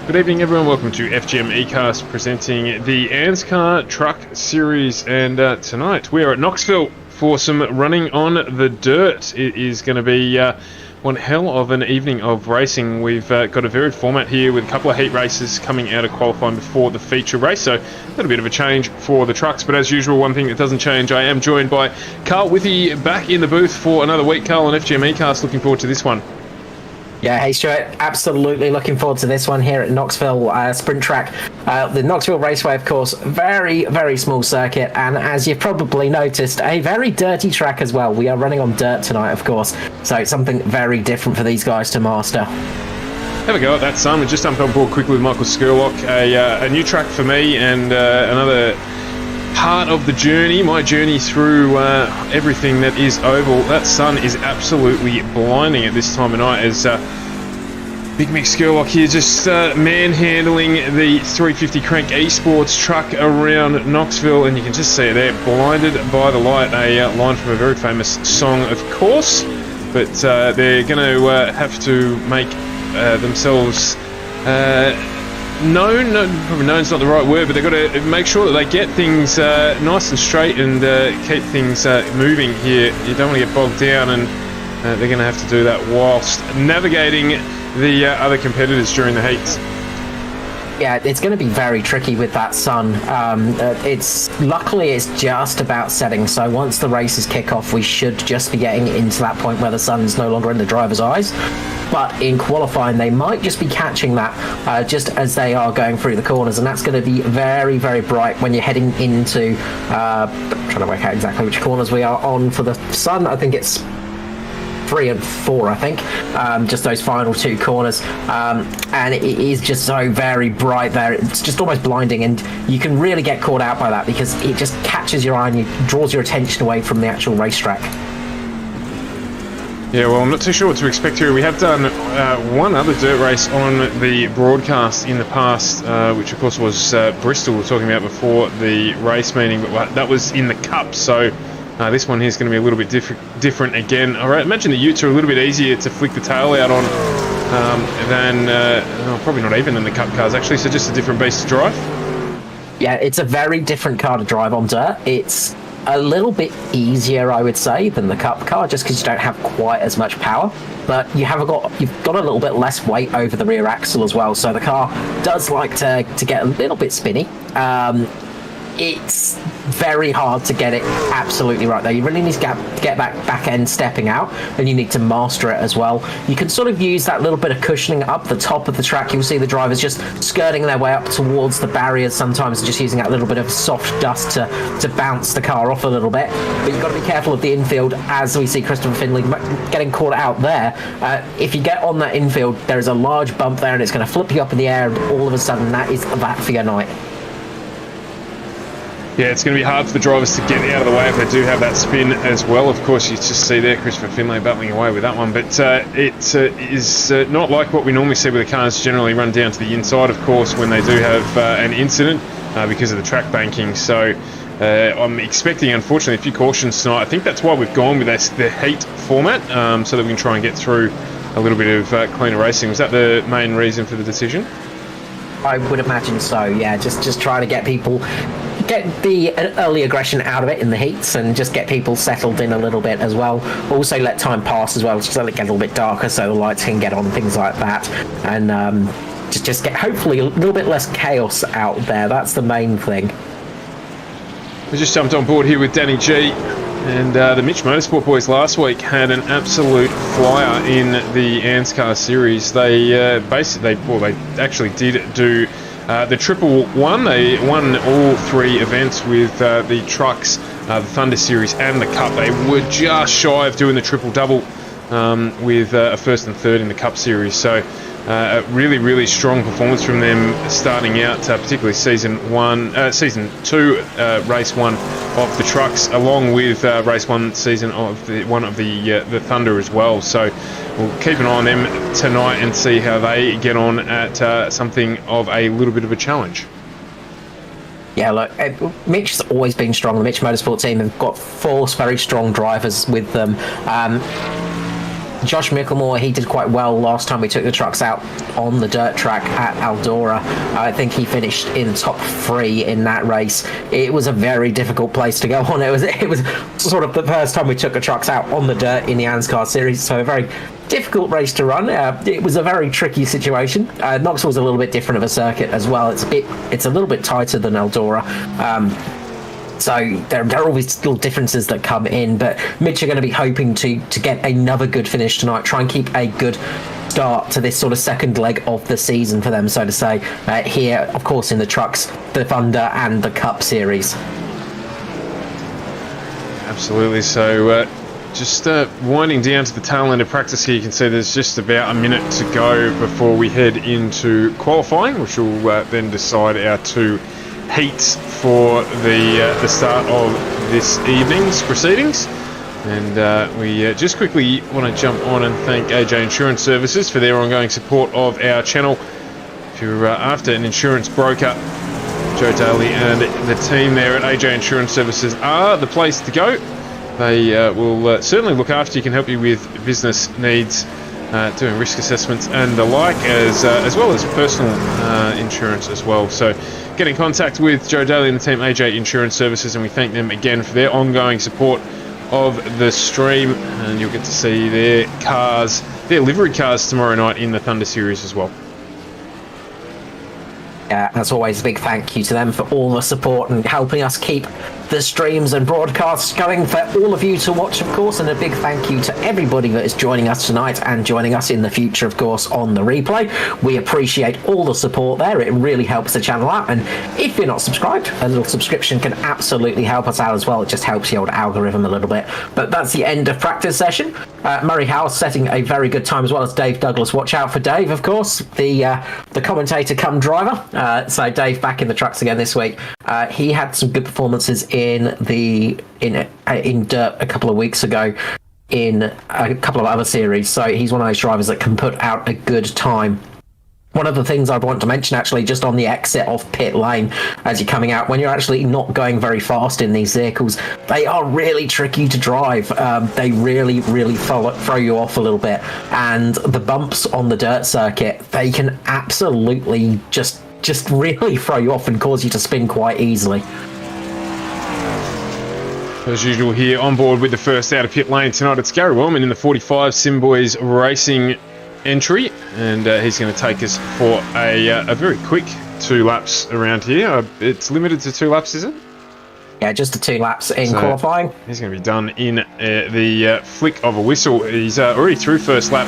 Good evening, everyone. Welcome to FGM eCast presenting the ANZCAR Truck Series. And tonight we are at Knoxville for some running on the dirt. It is going to be one hell of an evening of racing. We've got a varied format here with a couple of heat races coming out of qualifying before the feature race. So a little bit of a change for the trucks. But as usual, one thing that doesn't change, I am joined by Carl Withy back in the booth for another week. Carl on FGM eCast, looking forward to this one. Yeah, hey Stuart, absolutely looking forward to this one here at Knoxville Sprint Track. The Knoxville Raceway, of course, very, very small circuit, and as you've probably noticed, a very dirty track as well. We are running on dirt tonight, of course, so it's something very different for these guys to master. Have a go at that, son. We just jumped on board quickly with Michael Skurlock. A new track for me and another part of the journey, my journey through everything that is oval. That sun is absolutely blinding at this time of night as Big Mick Skurlock here just manhandling the 350 Crank Esports truck around Knoxville, and you can just see it there, blinded by the light, a line from a very famous song, of course, but they're going to have to make themselves known. No, probably known's not the right word, but they've got to make sure that they get things nice and straight and keep things moving here. You don't want to get bogged down, and they're going to have to do that whilst navigating the other competitors during the heats. Yeah, it's going to be very tricky with that sun. Luckily it's just about setting, so once the races kick off, we should just be getting into that point where the sun's no longer in the driver's eyes. But in qualifying, they might just be catching that just as they are going through the corners, and that's going to be very, very bright when you're heading into. Trying to work out exactly which corners we are on for the sun. I think it's 3 and 4, I think, just those final two corners, and it is just so very bright there. It's just almost blinding, and you can really get caught out by that because it just catches your eye and it draws your attention away from the actual racetrack. Yeah, well, I'm not too sure what to expect here. We have done one other dirt race on the broadcast in the past, which of course was Bristol, we were talking about before the race meeting, but that was in the Cup, so this one here is going to be a little bit different again. All right, imagine the utes are a little bit easier to flick the tail out on than, probably not even than the Cup cars actually, so just a different beast to drive. Yeah, it's a very different car to drive on dirt. It's a little bit easier, I would say, than the Cup car, just because you don't have quite as much power, but you've got a little bit less weight over the rear axle as well, so the car does like to get a little bit spinny. It's very hard to get it absolutely right there. You really need to get back end stepping out, and you need to master it as well. You can sort of use that little bit of cushioning up the top of the track. You'll see the drivers just skirting their way up towards the barriers sometimes, just using that little bit of soft dust to bounce the car off a little bit. But you've got to be careful of the infield, as we see Christopher Finley getting caught out there. If you get on that infield, there is a large bump there, and it's going to flip you up in the air, and all of a sudden that is that for your night. Yeah, it's going to be hard for the drivers to get out of the way if they do have that spin as well. Of course, you just see there Christopher Finlay battling away with that one, but it is not like what we normally see with the cars generally run down to the inside, of course, when they do have an incident because of the track banking. So I'm expecting, unfortunately, a few cautions tonight. I think that's why we've gone with the heat format, so that we can try and get through a little bit of cleaner racing. Was that the main reason for the decision? I would imagine so, yeah. Just trying to get the early aggression out of it in the heats and just get people settled in a little bit as well. Also let time pass as well, just let it get a little bit darker so the lights can get on, things like that, and just get hopefully a little bit less chaos out there. That's the main thing. We just jumped on board here with Danny G, and the Mitch Motorsport boys last week had an absolute flyer in the ANZCAR series. They actually did do the triple one. They won all three events with the trucks, the Thunder Series and the Cup. They were just shy of doing the triple double with a first and third in the Cup Series. So a really, really strong performance from them starting out, particularly season 2, race 1 of the trucks, along with race 1 season of the Thunder as well. So we'll keep an eye on them tonight and see how they get on at something of a little bit of a challenge. Yeah, look, Mitch's always been strong. The Mitch Motorsport team have got 4 very strong drivers with them. Josh Micklemore, he did quite well last time we took the trucks out on the dirt track at Eldora. I think he finished in top 3 in that race. It was a very difficult place to go on. It was sort of the first time we took the trucks out on the dirt in the ANZCAR series, so a very difficult race to run. It was a very tricky situation. Knoxville's a little bit different of a circuit as well. It's a little bit tighter than Eldora. So there are always still differences that come in, but Mitch are going to be hoping to get another good finish tonight, try and keep a good start to this sort of second leg of the season for them, so to say, here, of course, in the trucks, the Thunder and the Cup series. Absolutely. So just winding down to the tail end of practice here, you can see there's just about a minute to go before we head into qualifying, which will then decide our 2 heats for the start of this evening's proceedings. And we just quickly want to jump on and thank AJ Insurance Services for their ongoing support of our channel. If you're after an insurance broker, Joe Daly and the team there at AJ Insurance Services are the place to go. They will certainly look after you, can help you with business needs, doing risk assessments and the like, as well as personal insurance as well. So get in contact with Joe Daly and the team, AJ Insurance Services, and we thank them again for their ongoing support of the stream. And you'll get to see their cars, their livery cars, tomorrow night in the Thunder Series as well. As always, a big thank you to them for all the support and helping us keep the streams and broadcasts going for all of you to watch, of course, and a big thank you to everybody that is joining us tonight and joining us in the future, of course, on the replay. We appreciate all the support there. It really helps the channel out, and if you're not subscribed, a little subscription can absolutely help us out as well. It just helps the old algorithm a little bit. But that's the end of practice session. Murray House setting a very good time, as well as Dave Douglas. Watch out for Dave, of course, the commentator come driver. So Dave back in the trucks again this week. He had some good performances in dirt a couple of weeks ago in a couple of other series. So he's one of those drivers that can put out a good time. One of the things I want to mention, actually, just on the exit of pit lane as you're coming out, when you're actually not going very fast in these vehicles, they are really tricky to drive. They really throw you off a little bit. And the bumps on the dirt circuit, they can absolutely just really throw you off and cause you to spin quite easily. As usual here on board with the first out of pit lane tonight, it's Gary Wellman in the 45 Simboys Racing entry, and he's going to take us for a very quick 2 laps around here. It's limited to 2 laps, is it? Yeah, just the 2 laps in qualifying. He's going to be done in the flick of a whistle. He's already through first lap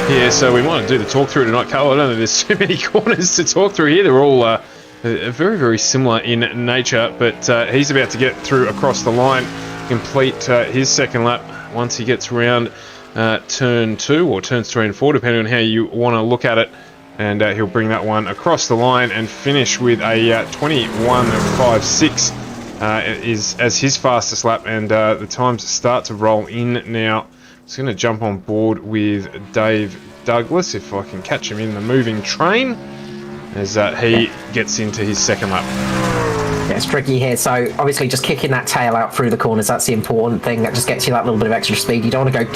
here, so we might do the talk through tonight, Carl. I don't think there's too many corners to talk through here. They're all very similar in nature, but he's about to get through across the line, complete his second lap once he gets around turn 2 or turns 3 and 4, depending on how you want to look at it, and he'll bring that one across the line and finish with a 21.56 is as his fastest lap, and the times start to roll in now. I'm just going to jump on board with Dave Douglas if I can catch him in the moving train as he gets into his second lap. Yeah, it's tricky here. So obviously just kicking that tail out through the corners, that's the important thing. That just gets you that little bit of extra speed. You don't want to go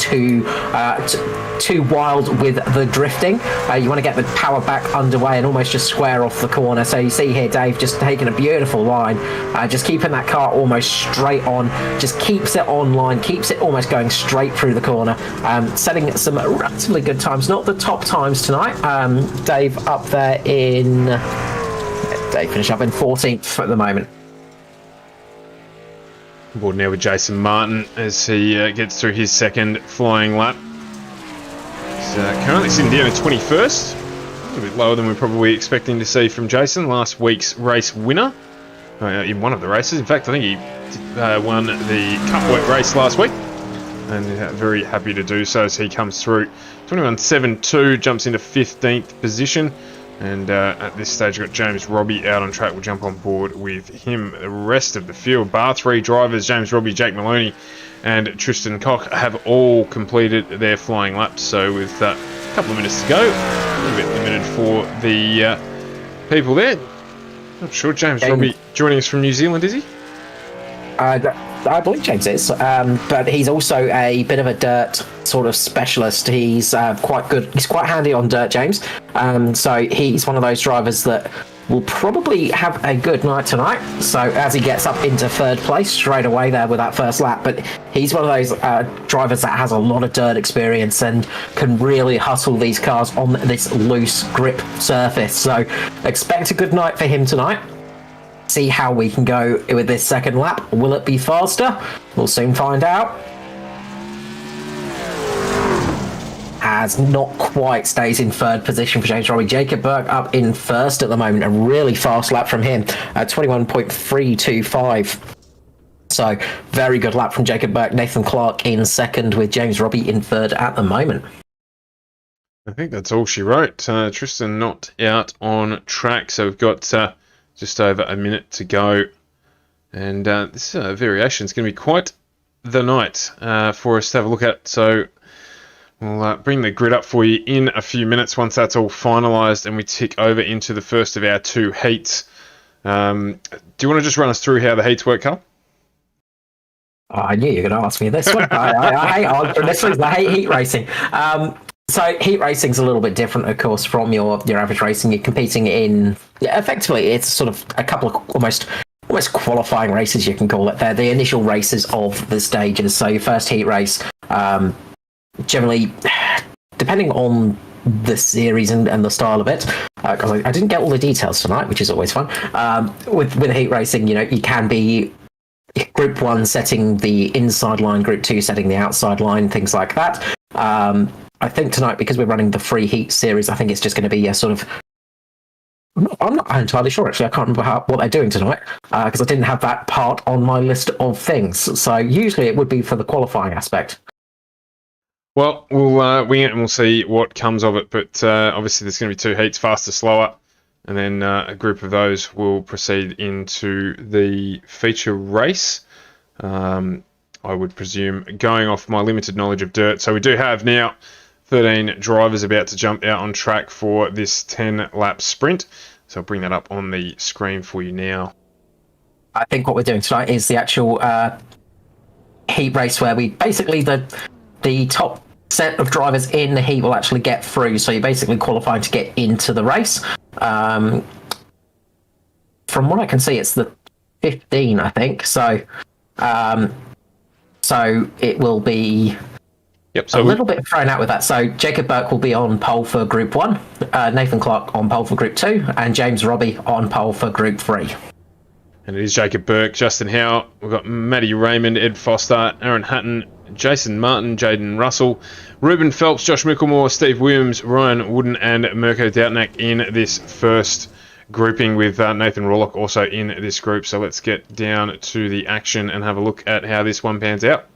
too wild with the drifting. You want to get the power back underway and almost just square off the corner. So you see here Dave just taking a beautiful line, just keeping that car almost straight on, just keeps it on line, keeps it almost going straight through the corner, setting some relatively good times. Not the top times tonight. Dave up there in... They finish up in 14th at the moment. Board now with Jason Martin as he gets through his second flying lap. He's currently sitting down at 21st. A little bit lower than we're probably expecting to see from Jason. Last week's race winner in one of the races. In fact, I think he won the Cup Work race last week. And very happy to do so as he comes through. 21.72, jumps into 15th position. And at this stage, we've got James Robbie out on track. We'll jump on board with him. The rest of the field, bar 3 drivers, James Robbie, Jake Maloney, and Tristan Koch have all completed their flying laps. So with a couple of minutes to go, a little bit limited for the people there. Not sure, James Robbie joining us from New Zealand, is he? I believe James is, but he's also a bit of a dirt sort of specialist. He's quite good. He's quite handy on dirt, James. So he's one of those drivers that will probably have a good night tonight. So as he gets up into third place straight away there with that first lap, but he's one of those drivers that has a lot of dirt experience and can really hustle these cars on this loose grip surface. So expect a good night for him tonight. See how we can go with this second lap. Will it be faster? We'll soon find out. As not quite stays in third position for James Robbie. Jacob Burke up in first at the moment. A really fast lap from him at 21.325. So very good lap from Jacob Burke. Nathan Clark in second with James Robbie in third at the moment. I think that's all she wrote. Tristan not out on track, so we've got just over a minute to go. And this variation is going to be quite the night for us to have a look at. So we'll bring the grid up for you in a few minutes once that's all finalised and we tick over into the first of our two heats. Do you want to just run us through how the heats work, Carl? Oh, I knew you were going to ask me this one. I hate heat racing. So heat racing's a little bit different, of course, from your average racing. You're competing in, effectively, it's sort of a couple of almost qualifying races, you can call it. They're the initial races of the stages. So your first heat race, generally, depending on the series and the style of it, because I didn't get all the details tonight, which is always fun. With heat racing, you can be Group 1 setting the inside line, Group 2 setting the outside line, things like that. I think tonight, because we're running the free heat series, I think it's just going to be a sort of... I'm not entirely sure, actually. I can't remember what they're doing tonight, because I didn't have that part on my list of things. So usually it would be for the qualifying aspect. Well, we'll wing it and we'll see what comes of it. But obviously there's going to be two heats, faster, slower. And then a group of those will proceed into the feature race. I would presume, going off my limited knowledge of dirt. So we do have now 13 drivers about to jump out on track for this 10-lap sprint. So I'll bring that up on the screen for you now. I think what we're doing tonight is the actual heat race where we basically, the top set of drivers in the heat will actually get through. So you're basically qualifying to get into the race. From what I can see, it's the 15, I think. So it will be... Yep, so a little bit thrown out with that. So Jacob Burke will be on pole for Group 1, Nathan Clark on pole for Group 2, and James Robbie on pole for Group 3. And it is Jacob Burke, Justin Howe, we've got Matty Raymond, Ed Foster, Aaron Hutton, Jason Martin, Jaden Russell, Ruben Phelps, Josh Micklemore, Steve Williams, Ryan Wooden, and Mirko Doutnak in this first grouping, with Nathan Rawlock also in this group. So let's get down to the action and have a look at how this one pans out.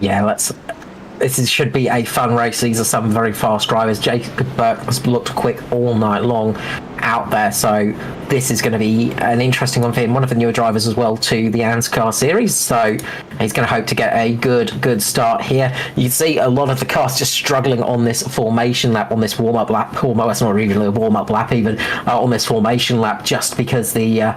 Yeah, this should be a fun race. These are some very fast drivers. Jacob Burke has looked quick all night long out there, so this is going to be an interesting one for him. One of the newer drivers as well to the ANZCAR series, so he's going to hope to get a good start here. You see a lot of the cars just struggling on this formation lap, on this warm-up lap. Well, it's not really a warm-up lap even, on this formation lap, just because the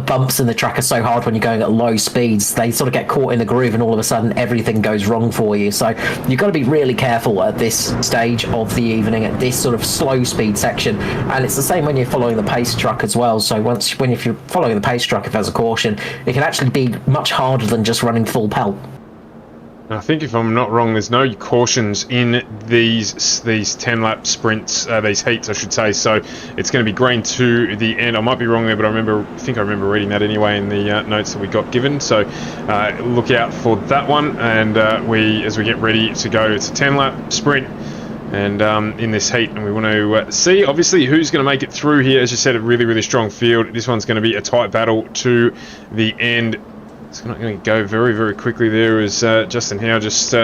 bumps in the track are so hard when you're going at low speeds. They sort of get caught in the groove and all of a sudden everything goes wrong for you. So you've got to be really careful at this stage of the evening, at this sort of slow speed section. And it's the same when you're following the pace truck as well. So if you're following the pace truck, if there's a caution, it can actually be much harder than just running full pelt. I think, if I'm not wrong, there's no cautions in these 10-lap sprints, these heats, I should say. So it's going to be green to the end. I might be wrong there, but I think I remember reading that anyway in the notes that we got given. So look out for that one. And as we get ready to go, it's a 10-lap sprint. And in this heat, and we want to see, obviously, who's going to make it through here. As you said, a really strong field. This one's going to be a tight battle to the end. It's not going to go very quickly there, as Justin Howe just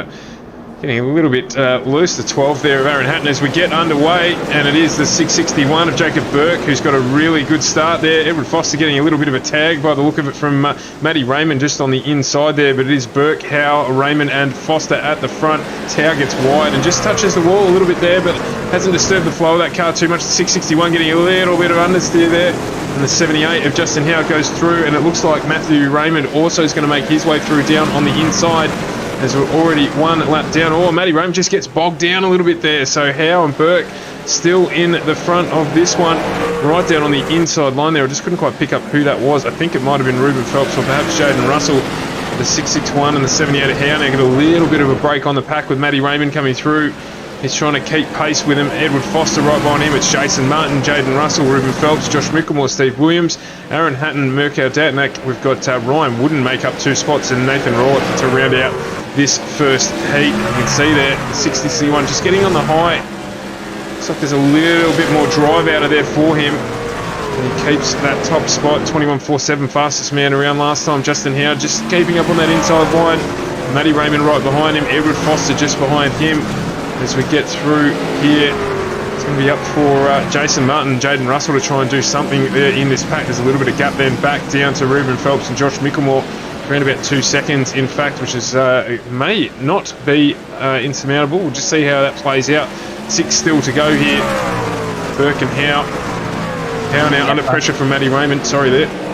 Getting a little bit loose, the 12 there of Aaron Hatton as we get underway, and it is the 661 of Jacob Burke who's got a really good start there. Edward Foster getting a little bit of a tag by the look of it from Matty Raymond just on the inside there, but it is Burke, Howe, Raymond and Foster at the front. Howe gets wide and just touches the wall a little bit there, but hasn't disturbed the flow of that car too much. The 661 getting a little bit of understeer there, and the 78 of Justin Howe goes through, and it looks like Matthew Raymond also is going to make his way through down on the inside, as we're already one lap down. Oh, Matty Raymond just gets bogged down a little bit there. So Howe and Burke still in the front of this one, right down on the inside line there. I just couldn't quite pick up who that was. I think it might have been Ruben Phelps or perhaps Jaden Russell. The 661 and the 78 of Howe now get a little bit of a break on the pack with Matty Raymond coming through. He's trying to keep pace with him. Edward Foster right behind him. It's Jason Martin, Jaden Russell, Ruben Phelps, Josh Mickelmore, Steve Williams, Aaron Hatton, Mirko Datnak. We've got Ryan Wooden make up 2 spots and Nathan Rawlett to round out this first heat. You can see there, the 60-61 just getting on the high. Looks like there's a little bit more drive out of there for him. And he keeps that top spot, 21.47, fastest man around last time. Justin Howe just keeping up on that inside line. Matty Raymond right behind him. Edward Foster just behind him. As we get through here, it's going to be up for Jason Martin and Jaden Russell to try and do something there in this pack. There's a little bit of gap then back down to Ruben Phelps and Josh Mickelmore. Around about 2 seconds, in fact, which is may not be insurmountable. We'll just see how that plays out. 6 still to go here. Burke and Howe. Howe now under pressure from Matty Raymond. Sorry there.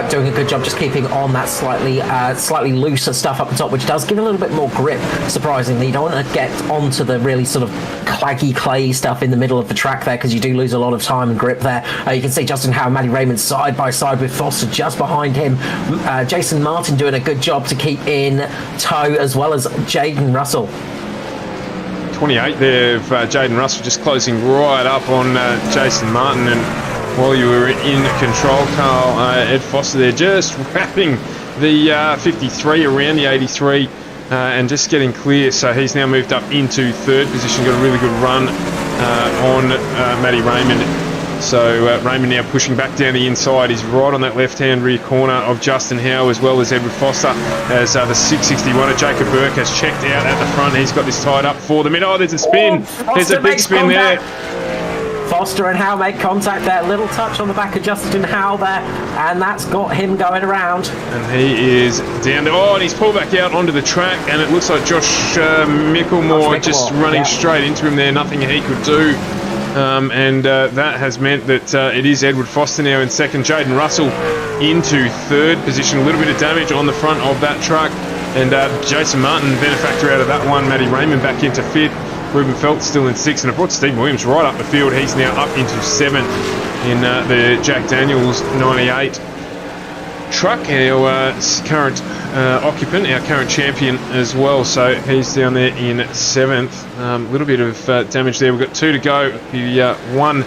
Doing a good job just keeping on that slightly looser stuff up the top, which does give a little bit more grip, surprisingly. You don't want to get onto the really sort of claggy, clayey stuff in the middle of the track there, because you do lose a lot of time and grip there. You can see Justin Howe and Matty Raymond side by side with Foster just behind him. Jason Martin doing a good job to keep in tow, as well as Jaden Russell. 28 there of Jaden Russell just closing right up on Jason Martin, and while you were in control, Carl, Ed Foster there just wrapping the 53 around the 83 and just getting clear. So he's now moved up into 3rd position, got a really good run on Matty Raymond. So Raymond now pushing back down the inside. He's right on that left-hand rear corner of Justin Howe, as well as Edward Foster, as the 661 of Jacob Burke has checked out at the front. He's got this tied up for the mid. Oh, there's a spin. There's a big spin there. Foster and Howe make contact there. Little touch on the back of Justin Howe there, and that's got him going around. And he is down to... Oh, and he's pulled back out onto the track, and it looks like Josh Mickelmore just running straight into him there. Nothing he could do. And that has meant that it is Edward Foster now in 2nd. Jaden Russell into 3rd position. A little bit of damage on the front of that truck. And Jason Martin, benefactor out of that one. Matty Raymond back into 5th. Ruben Phelps still in 6th, and it brought Steve Williams right up the field. He's now up into 7th in the Jack Daniels 98 truck, our current occupant, our current champion as well. So he's down there in 7th. A little bit of damage there. We've got 2 to go. The 1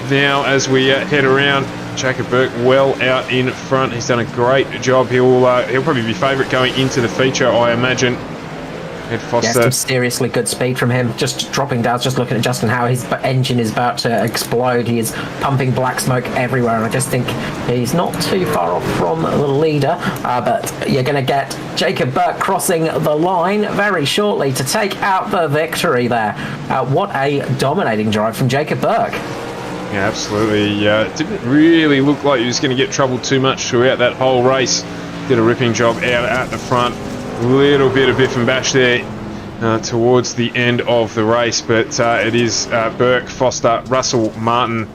now as we head around. Jacob Burke well out in front. He's done a great job. He'll probably be favourite going into the feature, I imagine. Ed Foster. Yeah, some seriously good speed from him. Just dropping down, just looking at Justin Howe. His engine is about to explode. He is pumping black smoke everywhere, and I just think he's not too far off from the leader. But you're going to get Jacob Burke crossing the line very shortly to take out the victory there. What a dominating drive from Jacob Burke. Yeah, absolutely. It didn't really look like he was going to get troubled too much throughout that whole race. Did a ripping job out at the front. Little bit of biff and bash there towards the end of the race, but it is Burke, Foster, Russell, Martin,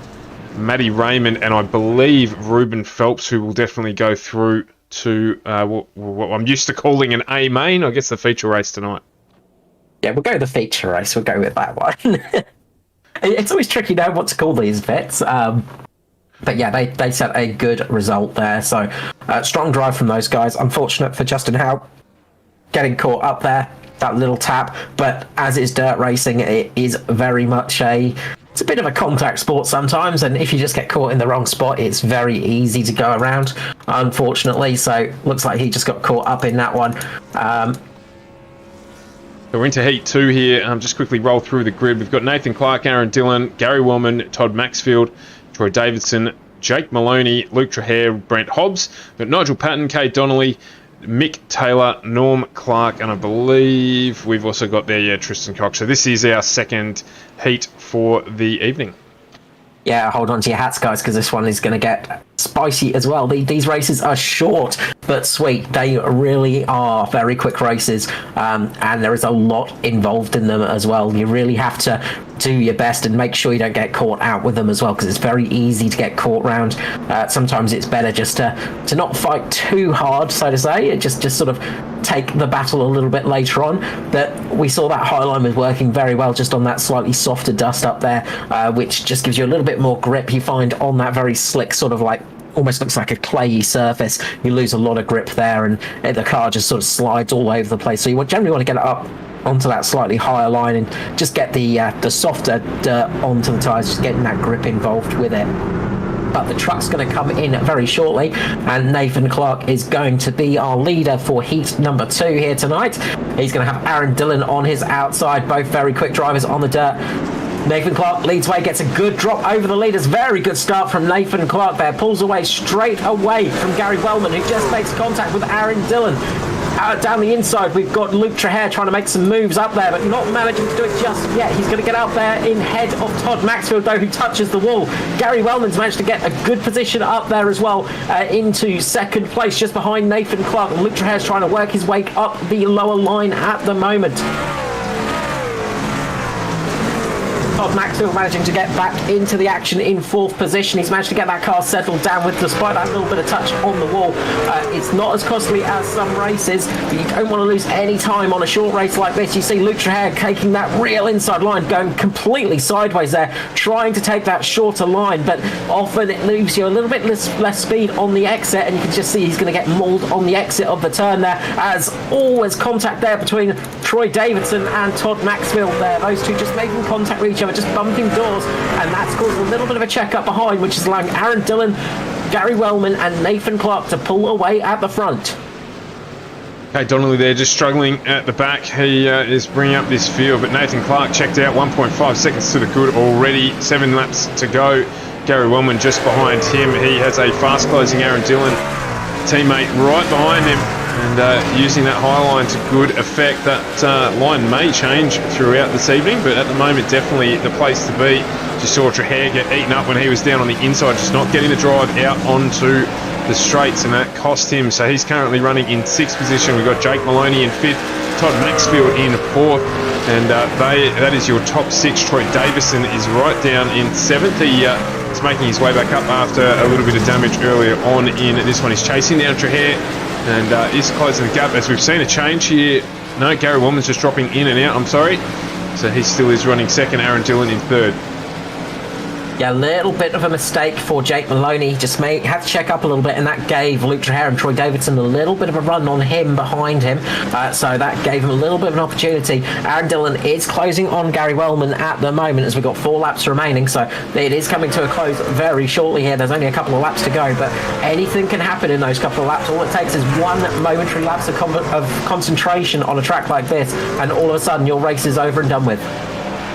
Matty Raymond, and I believe Ruben Phelps, who will definitely go through to what I'm used to calling an A main. I guess the feature race tonight. Yeah, we'll go the feature race. We'll go with that one. It's always tricky to know what to call these bits. But yeah, they set a good result there. So strong drive from those guys. Unfortunate for Justin Howe getting caught up there, that little tap. But as is dirt racing, it is very much it's a bit of a contact sport sometimes, and if you just get caught in the wrong spot, it's very easy to go around, unfortunately. So looks like he just got caught up in that one. So we're into Heat 2 here. Just quickly roll through the grid. We've got Nathan Clark, Aaron Dillon, Gary Wellman, Todd Maxfield, Troy Davidson, Jake Maloney, Luke Trahere, Brent Hobbs. We've got Nigel Patton, Kate Donnelly, Mick Taylor, Norm Clark, and I believe we've also got there, Tristan Cox. So this is our second heat for the evening. Yeah, hold on to your hats, guys, because this one is going to get spicy as well. These races are short but sweet. They really are very quick races, and there is a lot involved in them as well. You really have to do your best and make sure you don't get caught out with them as well, because it's very easy to get caught round. Sometimes it's better just to not fight too hard, so to say. Just sort of take the battle a little bit later on. That we saw that high line was working very well just on that slightly softer dust up there, which just gives you a little bit more grip. You find on that very slick sort of like almost looks like a clayey surface, you lose a lot of grip there, and the car just sort of slides all over the place. So you generally want to get it up onto that slightly higher line and just get the softer dirt onto the tyres, just getting that grip involved with it. But the truck's going to come in very shortly, and Nathan Clark is going to be our leader for heat number 2 here tonight. He's going to have Aaron Dillon on his outside, both very quick drivers on the dirt. Nathan Clark leads way, gets a good drop over the leaders. Very good start from Nathan Clark there. Pulls away straight away from Gary Wellman, who just makes contact with Aaron Dillon. Down the inside, we've got Luke Trahere trying to make some moves up there, but not managing to do it just yet. He's going to get out there in head of Todd Maxfield, though, who touches the wall. Gary Wellman's managed to get a good position up there as well, into second place, just behind Nathan Clark. And Luke Trahere's trying to work his way up the lower line at the moment. Todd Maxfield managing to get back into the action in 4th position. He's managed to get that car settled down with, despite that little bit of touch on the wall. It's not as costly as some races, but you don't want to lose any time on a short race like this. You see Luke Trahere taking that real inside line, going completely sideways there, trying to take that shorter line, but often it leaves you a little bit less speed on the exit, and you can just see he's going to get mauled on the exit of the turn there, as always contact there between Troy Davidson and Todd Maxfield there. Those two just making contact with each other, just bumping doors, and that's caused a little bit of a check up behind, which is allowing Aaron Dillon, Gary Wellman and Nathan Clark to pull away at the front. Okay, Donnelly there just struggling at the back. He is bringing up this field, but Nathan Clark checked out 1.5 seconds to the good already. 7 laps to go. Gary Wellman just behind him. He has a fast closing Aaron Dillon teammate right behind him, and using that high line to good effect. That line may change throughout this evening, but at the moment definitely the place to be. Just saw Trahere get eaten up when he was down on the inside, just not getting the drive out onto the straights, and that cost him. So he's currently running in 6th position. We've got Jake Maloney in 5th, Todd Maxfield in 4th, and that is your top 6. Troy Davison is right down in 7th. He is making his way back up after a little bit of damage earlier on in this one. He's chasing down Trahere and is closing the gap, as we've seen a change here. No, Gary Wellman's just dropping in and out, I'm sorry. So he still is running 2nd, Aaron Dillon in 3rd. Yeah, a little bit of a mistake for Jake Maloney. Just had to check up a little bit, and that gave Luke Trahere and Troy Davidson a little bit of a run on him behind him. So that gave him a little bit of an opportunity. Aaron Dillon is closing on Gary Wellman at the moment, as we've got 4 laps remaining. So it is coming to a close very shortly here. There's only a couple of laps to go, but anything can happen in those couple of laps. All it takes is one momentary lapse of concentration on a track like this, and all of a sudden your race is over and done with.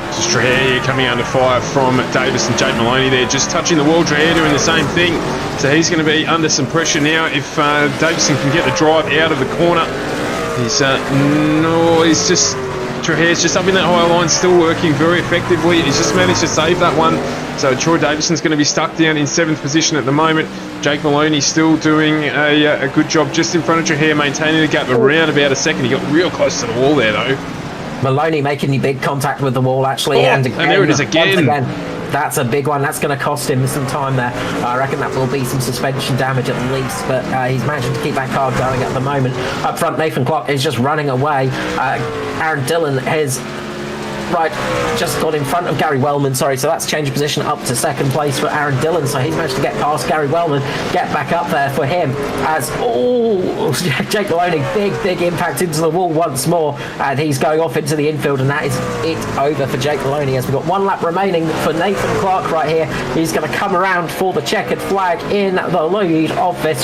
Just Trahere here coming under fire from Davis and Jake Maloney there, just touching the wall. Trahere doing the same thing, so he's going to be under some pressure now. If Davison can get the drive out of the corner, Trahere's just up in that higher line, still working very effectively. He's just managed to save that one. So Troy Davison's going to be stuck down in 7th position at the moment. Jake Maloney still doing a good job just in front of Trahere, maintaining the gap around about a second. He got real close to the wall there though. Maloney making the big contact with the wall, actually. And there it is again. That's a big one. That's going to cost him some time there. I reckon that will be some suspension damage at least, but he's managing to keep that car going at the moment. Up front, Nathan Clark is just running away. Aaron Dillon has just got in front of Gary Wellman, sorry, so that's changed position up to 2nd place for Aaron Dillon, so he's managed to get past Gary Wellman, get back up there for him, as Jake Maloney, big impact into the wall once more, and he's going off into the infield, and that is it over for Jake Maloney, as we've got 1 lap remaining for Nathan Clark right here. He's going to come around for the checkered flag in the lead of this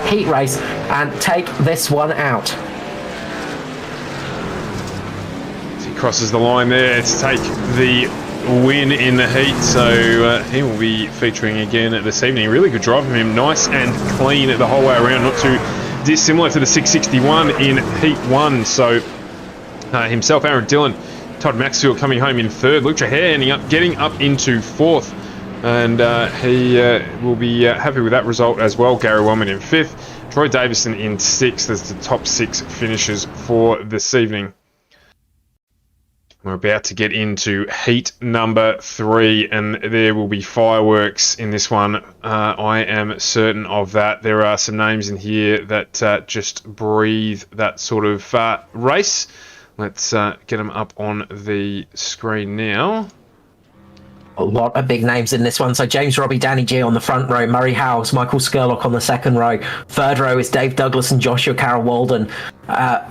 heat race and take this one out. Crosses the line there to take the win in the heat, so he will be featuring again this evening. Really good drive from him, nice and clean the whole way around, not too dissimilar to the 661 in Heat 1. So himself, Aaron Dillon, Todd Maxfield coming home in third. Luke Trahare getting up into fourth. And he will be happy with that result as well. Gary Wellman in fifth. Troy Davison in sixth as the top 6 finishes for this evening. We're about to get into heat number 3, and there will be fireworks in this one. I am certain of that. There are some names in here that just breathe that sort of race. Let's get them up on the screen now. A lot of big names in this one. So James Robbie, Danny G on the front row, Murray Howes, Michael Scurlock on the second row. Third row is Dave Douglas and Joshua Carroll Walden.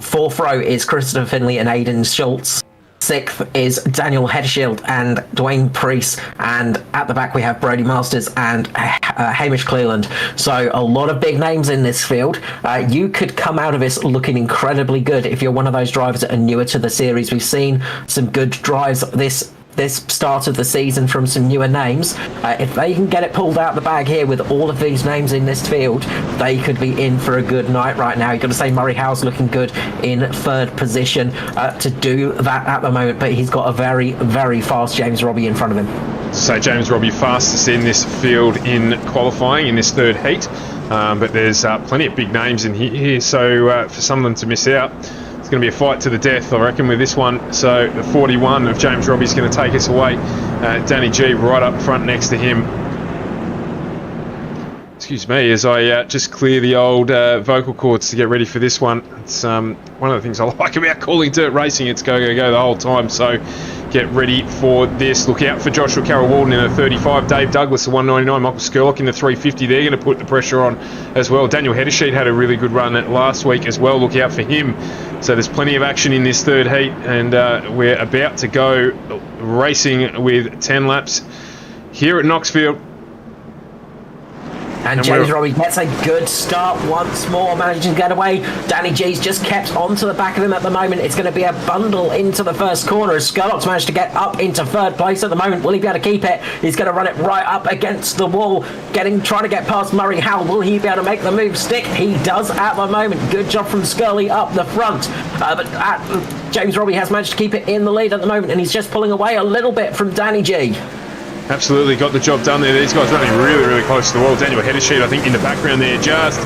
Fourth row is Christopher Finley and Aidan Schultz. Sixth is Daniel Hedgeshield and Dwayne Priest, and at the back we have Brody Masters and Hamish Cleland. So a lot of big names in this field. You could come out of this looking incredibly good if you're one of those drivers that are newer to the series. We've seen some good drives this start of the season from some newer names. If they can get it pulled out the bag here with all of these names in this field, they could be in for a good night right now. You've got to say Murray Howes looking good in third position to do that at the moment, but he's got a very, very fast James Robbie in front of him. So James Robbie fastest in this field in qualifying in this third heat, but there's plenty of big names in here, so for some of them to miss out, it's going to be a fight to the death, I reckon, with this one. So the 41 of James Robbie's going to take us away. Danny G right up front next to him. Excuse me, as I just clear the old vocal cords to get ready for this one. It's one of the things I like about calling dirt racing. It's go, go, go the whole time. So get ready for this. Look out for Joshua Carroll Walden in the 35. Dave Douglas, the 199. Michael Scurlock in the 350. They're going to put the pressure on as well. Daniel Hedesheet had a really good run last week as well. Look out for him. So there's plenty of action in this third heat, and we're about to go racing with 10 laps here at Knoxville. And James Robbie gets a good start once more, managing to get away. Danny G's just kept onto the back of him at the moment. It's going to be a bundle into the first corner as Scurlock's managed to get up into third place at the moment. Will he be able to keep it? He's going to run it right up against the wall, trying to get past Murray Howell. Will he be able to make the move stick? He does at the moment. Good job from Scurley up the front. James Robbie has managed to keep it in the lead at the moment, and he's just pulling away a little bit from Danny G. Absolutely got the job done there. These guys running really, really close to the wall. Daniel Hedesheet, I think, in the background there, just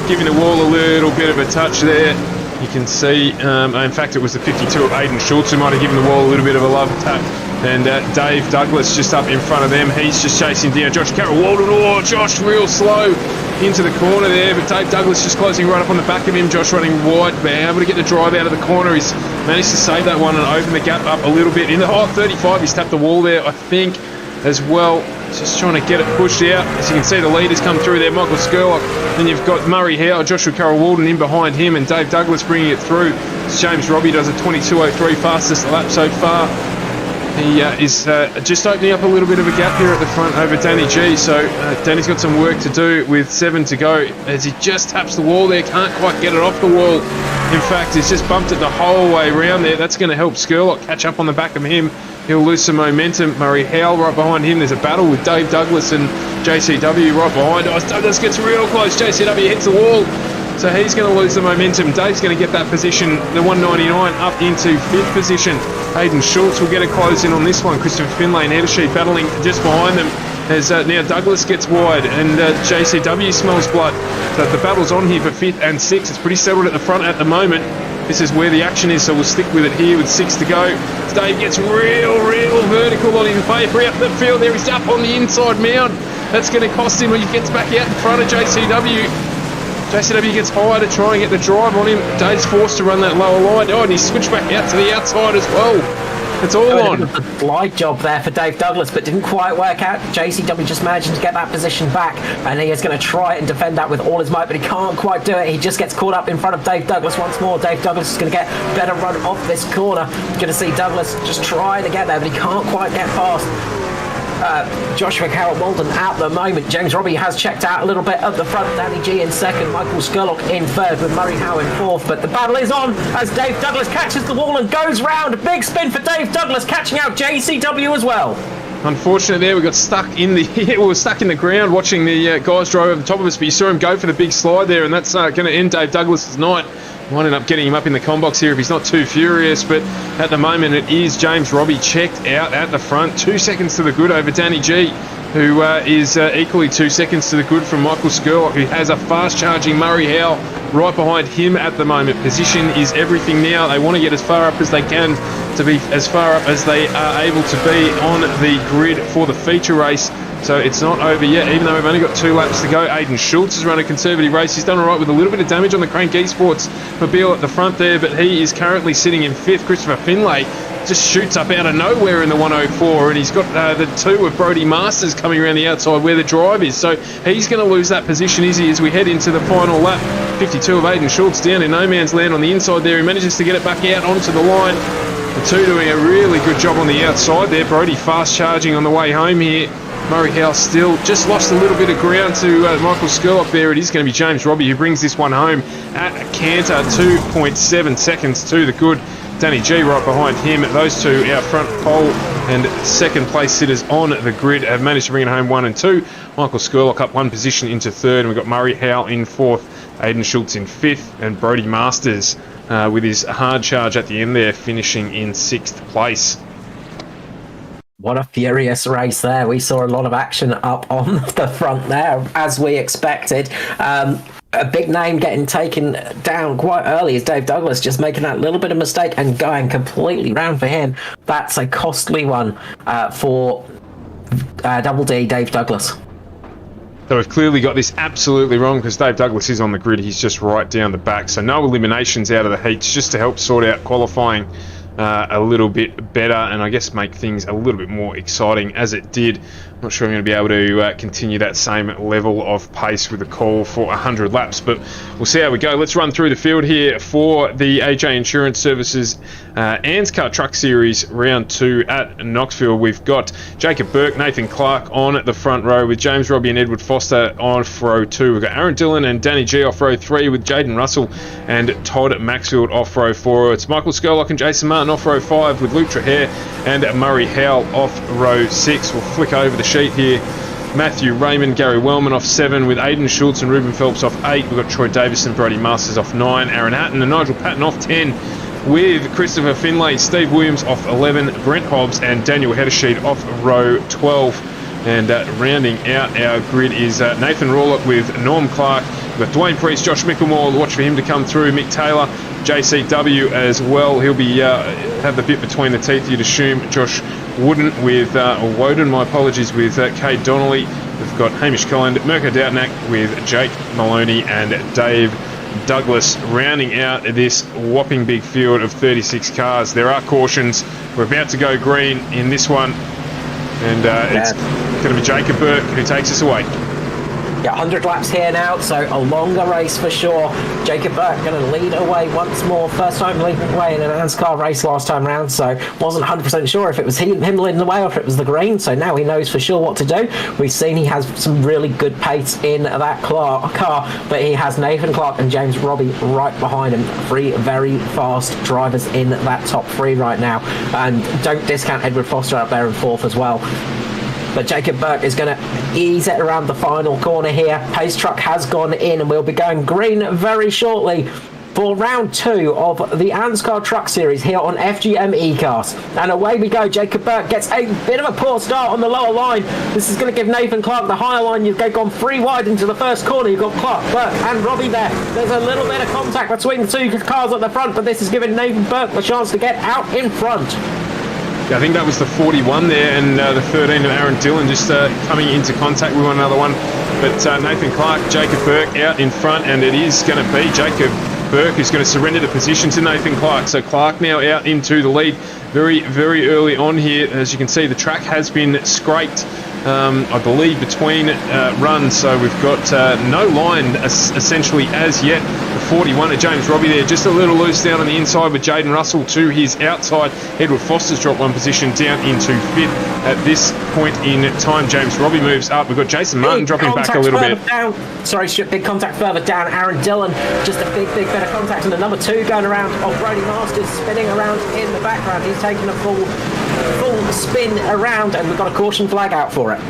giving the wall a little bit of a touch there. You can see, in fact, it was the 52 of Aidan Schultz who might have given the wall a little bit of a love tap. And Dave Douglas just up in front of them. He's just chasing down Josh Carroll Walden. Oh, Josh real slow into the corner there, but Dave Douglas just closing right up on the back of him. Josh running wide, but able to get the drive out of the corner. He's managed to save that one and open the gap up a little bit. In the 35, he's tapped the wall there, I think, as well. Just trying to get it pushed out. As you can see, the leaders come through there. Michael Scurlock. Then you've got Murray Howe, Joshua Carroll Walden in behind him, and Dave Douglas bringing it through. James Robbie does a 22.03 fastest lap so far. He is just opening up a little bit of a gap here at the front over Danny G. So Danny's got some work to do with 7 to go as he just taps the wall there. Can't quite get it off the wall. In fact, he's just bumped it the whole way around there. That's going to help Scurlock catch up on the back of him. He'll lose some momentum. Murray Howell right behind him. There's a battle with Dave Douglas and JCW right behind us. Douglas gets real close. JCW hits the wall. So he's going to lose the momentum. Dave's going to get that position, the 199, up into 5th position. Aidan Schultz will get a close in on this one. Christopher Finlay and Hedesheet battling just behind them as now Douglas gets wide and JCW smells blood. So the battle's on here for 5th and 6th. It's pretty settled at the front at the moment. This is where the action is, so we'll stick with it here with 6 to go. Dave gets real vertical on his way free up the field there. He's up on the inside mount. That's going to cost him when he gets back out in front of JCW. JCW gets higher to try and get the drive on him. Dave's forced to run that lower line. Oh, and he's switched back out to the outside as well. It's all on. A glide job there for Dave Douglas, but didn't quite work out. JCW just managing to get that position back, and he is going to try and defend that with all his might, but he can't quite do it. He just gets caught up in front of Dave Douglas once more. Dave Douglas is going to get better run off this corner. Going to see Douglas just trying to get there, but he can't quite get past Joshua Carroll Walden at the moment. James Robbie has checked out a little bit at the front. Danny G in second, Michael Scurlock in third with Murray Howe in 4th, but the battle is on as Dave Douglas catches the wall and goes round. A big spin for Dave Douglas, catching out JCW as well. unfortunate there. We got stuck in the we were stuck in the ground watching the guys drive over the top of us, but you saw him go for the big slide there, and that's going to end Dave Douglas's night. Might end up getting him up in the com box here if he's not too furious, but at the moment it is James Robbie checked out at the front. 2 seconds to the good over Danny G, who is equally 2 seconds to the good from Michael Skurlock, who has a fast-charging Murray Howell right behind him at the moment. Position is everything now. They want to get as far up as they can to be as far up as they are able to be on the grid for the feature race. So it's not over yet, even though we've only got 2 laps to go. Aidan Schultz has run a conservative race. He's done all right with a little bit of damage on the Crank Esports mobile at the front there, but he is currently sitting in 5th. Christopher Finlay just shoots up out of nowhere in the 104, and he's got the 2 of Brody Masters coming around the outside where the drive is. So he's going to lose that position, is he, as we head into the final lap. 52 of Aidan Schultz down in no man's land on the inside there. He manages to get it back out onto the line. The 2 doing a really good job on the outside there. Brody fast charging on the way home here. Murray Howell still just lost a little bit of ground to Michael Skurlock there. It is going to be James Robbie who brings this one home at a canter, 2.7 seconds to the good. Danny G right behind him. Those 2 out front, pole and second place sitters on the grid, have managed to bring it home 1 and 2. Michael Skurlock up 1 position into 3rd, and we've got Murray Howell in 4th, Aidan Schultz in 5th, and Brody Masters with his hard charge at the end there, finishing in 6th place. What a furious race there. We saw a lot of action up on the front there, as we expected. A big name getting taken down quite early is Dave Douglas, just making that little bit of mistake and going completely round for him. That's a costly one for Double D, Dave Douglas. So we've clearly got this absolutely wrong, because Dave Douglas is on the grid. He's just right down the back. So no eliminations out of the heats, just to help sort out qualifying a little bit better, and I guess make things a little bit more exciting as it did. I'm not sure I'm going to be able to continue that same level of pace with the call for 100 laps, but we'll see how we go. Let's run through the field here for the AJ Insurance Services ANZCAR Truck Series Round 2 at Knoxville. We've got Jacob Burke, Nathan Clark on the front row, with James Robbie and Edward Foster off row 2. We've got Aaron Dillon and Danny G off row 3, with Jaden Russell and Todd Maxfield off row 4. It's Michael Skurlock and Jason Martin off row 5, with Luke Trahere and Murray Howell off row 6. We'll flick over the sheet here. Matthew Raymond, Gary Wellman off 7, with Aidan Schultz and Ruben Phelps off 8. We've got Troy Davison, Brody Masters off 9, Aaron Hatton and Nigel Patton off 10, with Christopher Finlay, Steve Williams off 11, Brent Hobbs and Daniel Heddersheet off row 12. And rounding out our grid is Nathan Rawlock with Norm Clark. We've got Dwayne Priest, Josh Mickelmore, watch for him to come through, Mick Taylor, JCW as well. He'll be have the bit between the teeth, you'd assume. Josh Wooden with Woden, my apologies, with Cade Donnelly. We've got Hamish Cullen, Mirko Doutnak with Jake Maloney and Dave Douglas, rounding out this whopping big field of 36 cars. There are cautions. We're about to go green in this one, and it's going to be Jacob Burke who takes us away. Yeah, 100 laps here now, so a longer race for sure. Jacob Burke going to lead away once more. First time leading away in an ANZCAR race last time round, so wasn't 100% sure if it was him leading the way or if it was the green, so now he knows for sure what to do. We've seen he has some really good pace in that car, but he has Nathan Clark and James Robbie right behind him. 3 very fast drivers in that top 3 right now, and don't discount Edward Foster up there in 4th as well. But Jacob Burke is going to ease it around the final corner here. Pace truck has gone in, and we'll be going green very shortly for round 2 of the ANZCAR Truck Series here on FGM eCars. And away we go. Jacob Burke gets a bit of a poor start on the lower line. This is going to give Nathan Clark the higher line. You've gone 3 wide into the first corner. You've got Clark, Burke and Robbie there. There's a little bit of contact between the 2 cars at the front, but this is giving Nathan Burke the chance to get out in front. Yeah, I think that was the 41 there, and the 13 of Aaron Dillon just coming into contact with one another. But Nathan Clark, Jacob Burke out in front, and it is going to be Jacob Burke who's going to surrender the position to Nathan Clark. So Clark now out into the lead very, very early on here. As you can see, the track has been scraped, I believe, between runs. So we've got no line essentially as yet. The 41 of James Robbie there, just a little loose down on the inside with Jaden Russell to his outside. Edward Foster's dropped 1 position down into 5th. At this point in time, James Robbie moves up. We've got Jason Martin dropping back a little bit. Big contact further down. Aaron Dillon, just a big bit of contact, and the number 2 going around of Brody Masters spinning around in the background. He's taking a full full spin around, and we've got a caution flag out for it.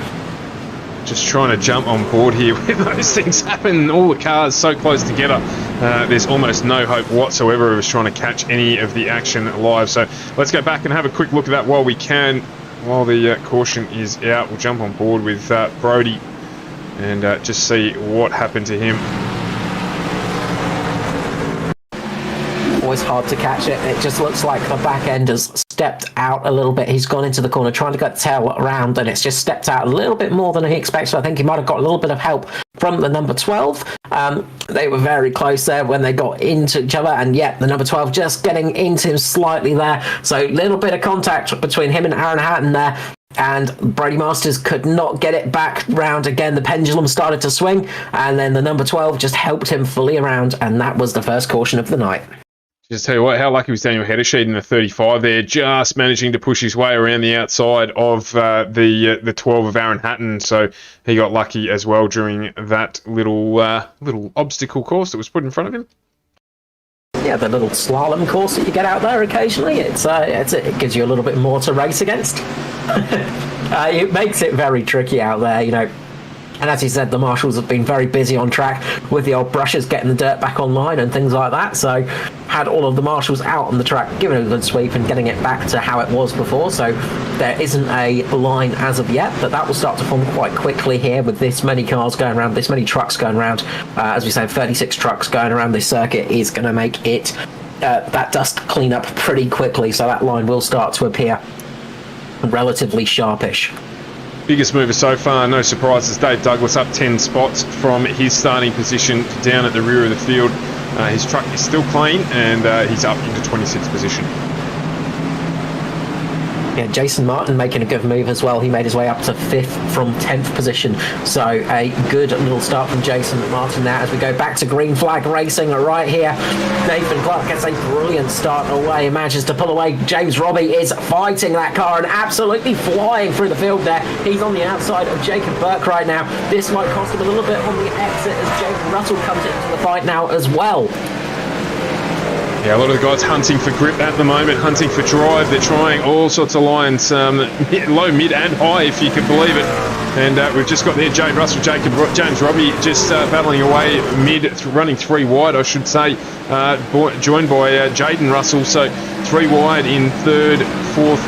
Just trying to jump on board here when those things happen. All the cars so close together. There's almost no hope whatsoever of us trying to catch any of the action live. So let's go back and have a quick look at that while we can. While the caution is out, we'll jump on board with Brody and just see what happened to him. Always hard to catch it. It just looks like the back end has stepped out a little bit. He's gone into the corner trying to get the tail around, and it's just stepped out a little bit more than he expected. I think he might have got a little bit of help from the number 12. They were very close there when they got into each other, and yet the number 12 just getting into him slightly there. So a little bit of contact between him and Aaron Hatton there. And Brady Masters could not get it back round again. The pendulum started to swing, and then the number 12 just helped him fully around, and that was the first caution of the night. Just tell you what, how lucky was Daniel Heddersheet in the 35 there, just managing to push his way around the outside of the 12 of Aaron Hatton. So he got lucky as well during that little obstacle course that was put in front of him. Yeah, the little slalom course that you get out there occasionally. It gives you a little bit more to race against. It makes it very tricky out there, you know. And as you said, the marshals have been very busy on track with the old brushes getting the dirt back online and things like that. So had all of the marshals out on the track, giving it a good sweep and getting it back to how it was before. So there isn't a line as of yet, but that will start to form quite quickly here with this many cars going around, this many trucks going around. As we said, 36 trucks going around this circuit is going to make it that dust clean up pretty quickly. So that line will start to appear relatively sharpish. Biggest mover so far, no surprises. Dave Douglas up 10 spots from his starting position down at the rear of the field. His truck is still clean, and he's up into 26th position. Yeah, Jason Martin making a good move as well. He made his way up to 5th from 10th position. So a good little start from Jason Martin now as we go back to green flag racing right here. Nathan Clark gets a brilliant start away. He manages to pull away. James Robbie is fighting that car and absolutely flying through the field there. He's on the outside of Jacob Burke right now. This might cost him a little bit on the exit as Jacob Russell comes into the fight now as well. Yeah, a lot of the guys hunting for grip at the moment, hunting for drive. They're trying all sorts of lines, low, mid and high, if you can believe it. And we've just got there James Russell, James Robbie just battling away mid, running 3 wide, I should say, joined by Jaden Russell. So 3 wide in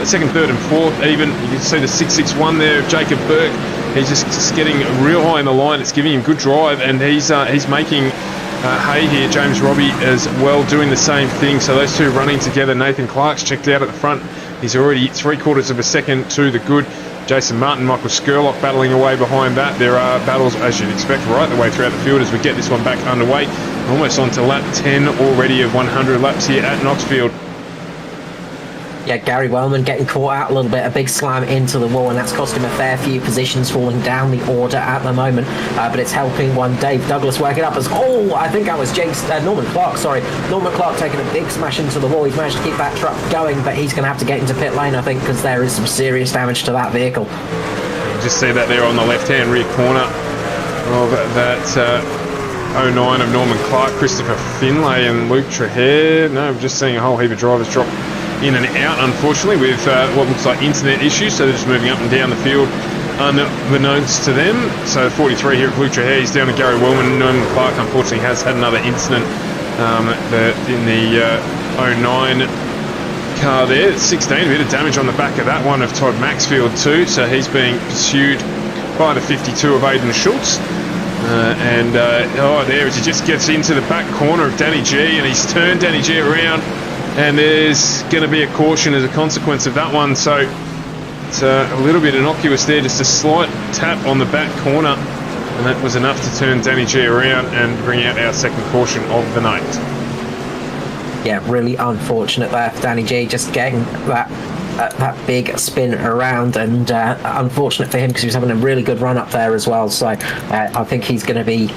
second, third and fourth even. You can see the 661 there of Jacob Burke. He's just getting real high in the line. It's giving him good drive, and he's making hay here. James Robbie as well doing the same thing. So those two running together. Nathan Clark's checked out at the front. He's already 3/4 of a second to the good. Jason Martin, Michael Skurlock battling away behind that. There are battles, as you'd expect, right the way throughout the field as we get this one back underway. Almost on to lap 10 already of 100 laps here at KNOXVILLE. Yeah, Gary Wellman getting caught out a little bit, a big slam into the wall, and that's cost him a fair few positions, falling down the order at the moment. But it's helping one Dave Douglas work it up as, I think that was Norman Clark, sorry. Norman Clark taking a big smash into the wall. He's managed to keep that truck going, but he's going to have to get into pit lane, I think, because there is some serious damage to that vehicle. You just see that there on the left-hand rear corner of that 09 of Norman Clark, Christopher Finlay and Luke Trahere. No, we're just seeing a whole heap of drivers drop in and out, unfortunately, with what looks like internet issues, so they're just moving up and down the field unbeknownst to them. So 43 here at Luke Trahere, he's down to Gary Wellman. Norman Clark, unfortunately, has had another incident in the 09 car there. 16, a bit of damage on the back of that one of Todd Maxfield too, so he's being pursued by the 52 of Aidan Schultz. There as he just gets into the back corner of Danny G, and he's turned Danny G around, and there's going to be a caution as a consequence of that one. So it's a little bit innocuous there, just a slight tap on the back corner, and that was enough to turn Danny G around and bring out our second caution of the night. Yeah, really unfortunate there for Danny G, just getting that big spin around, and unfortunate for him because he was having a really good run up there as well. So I think he's going to be,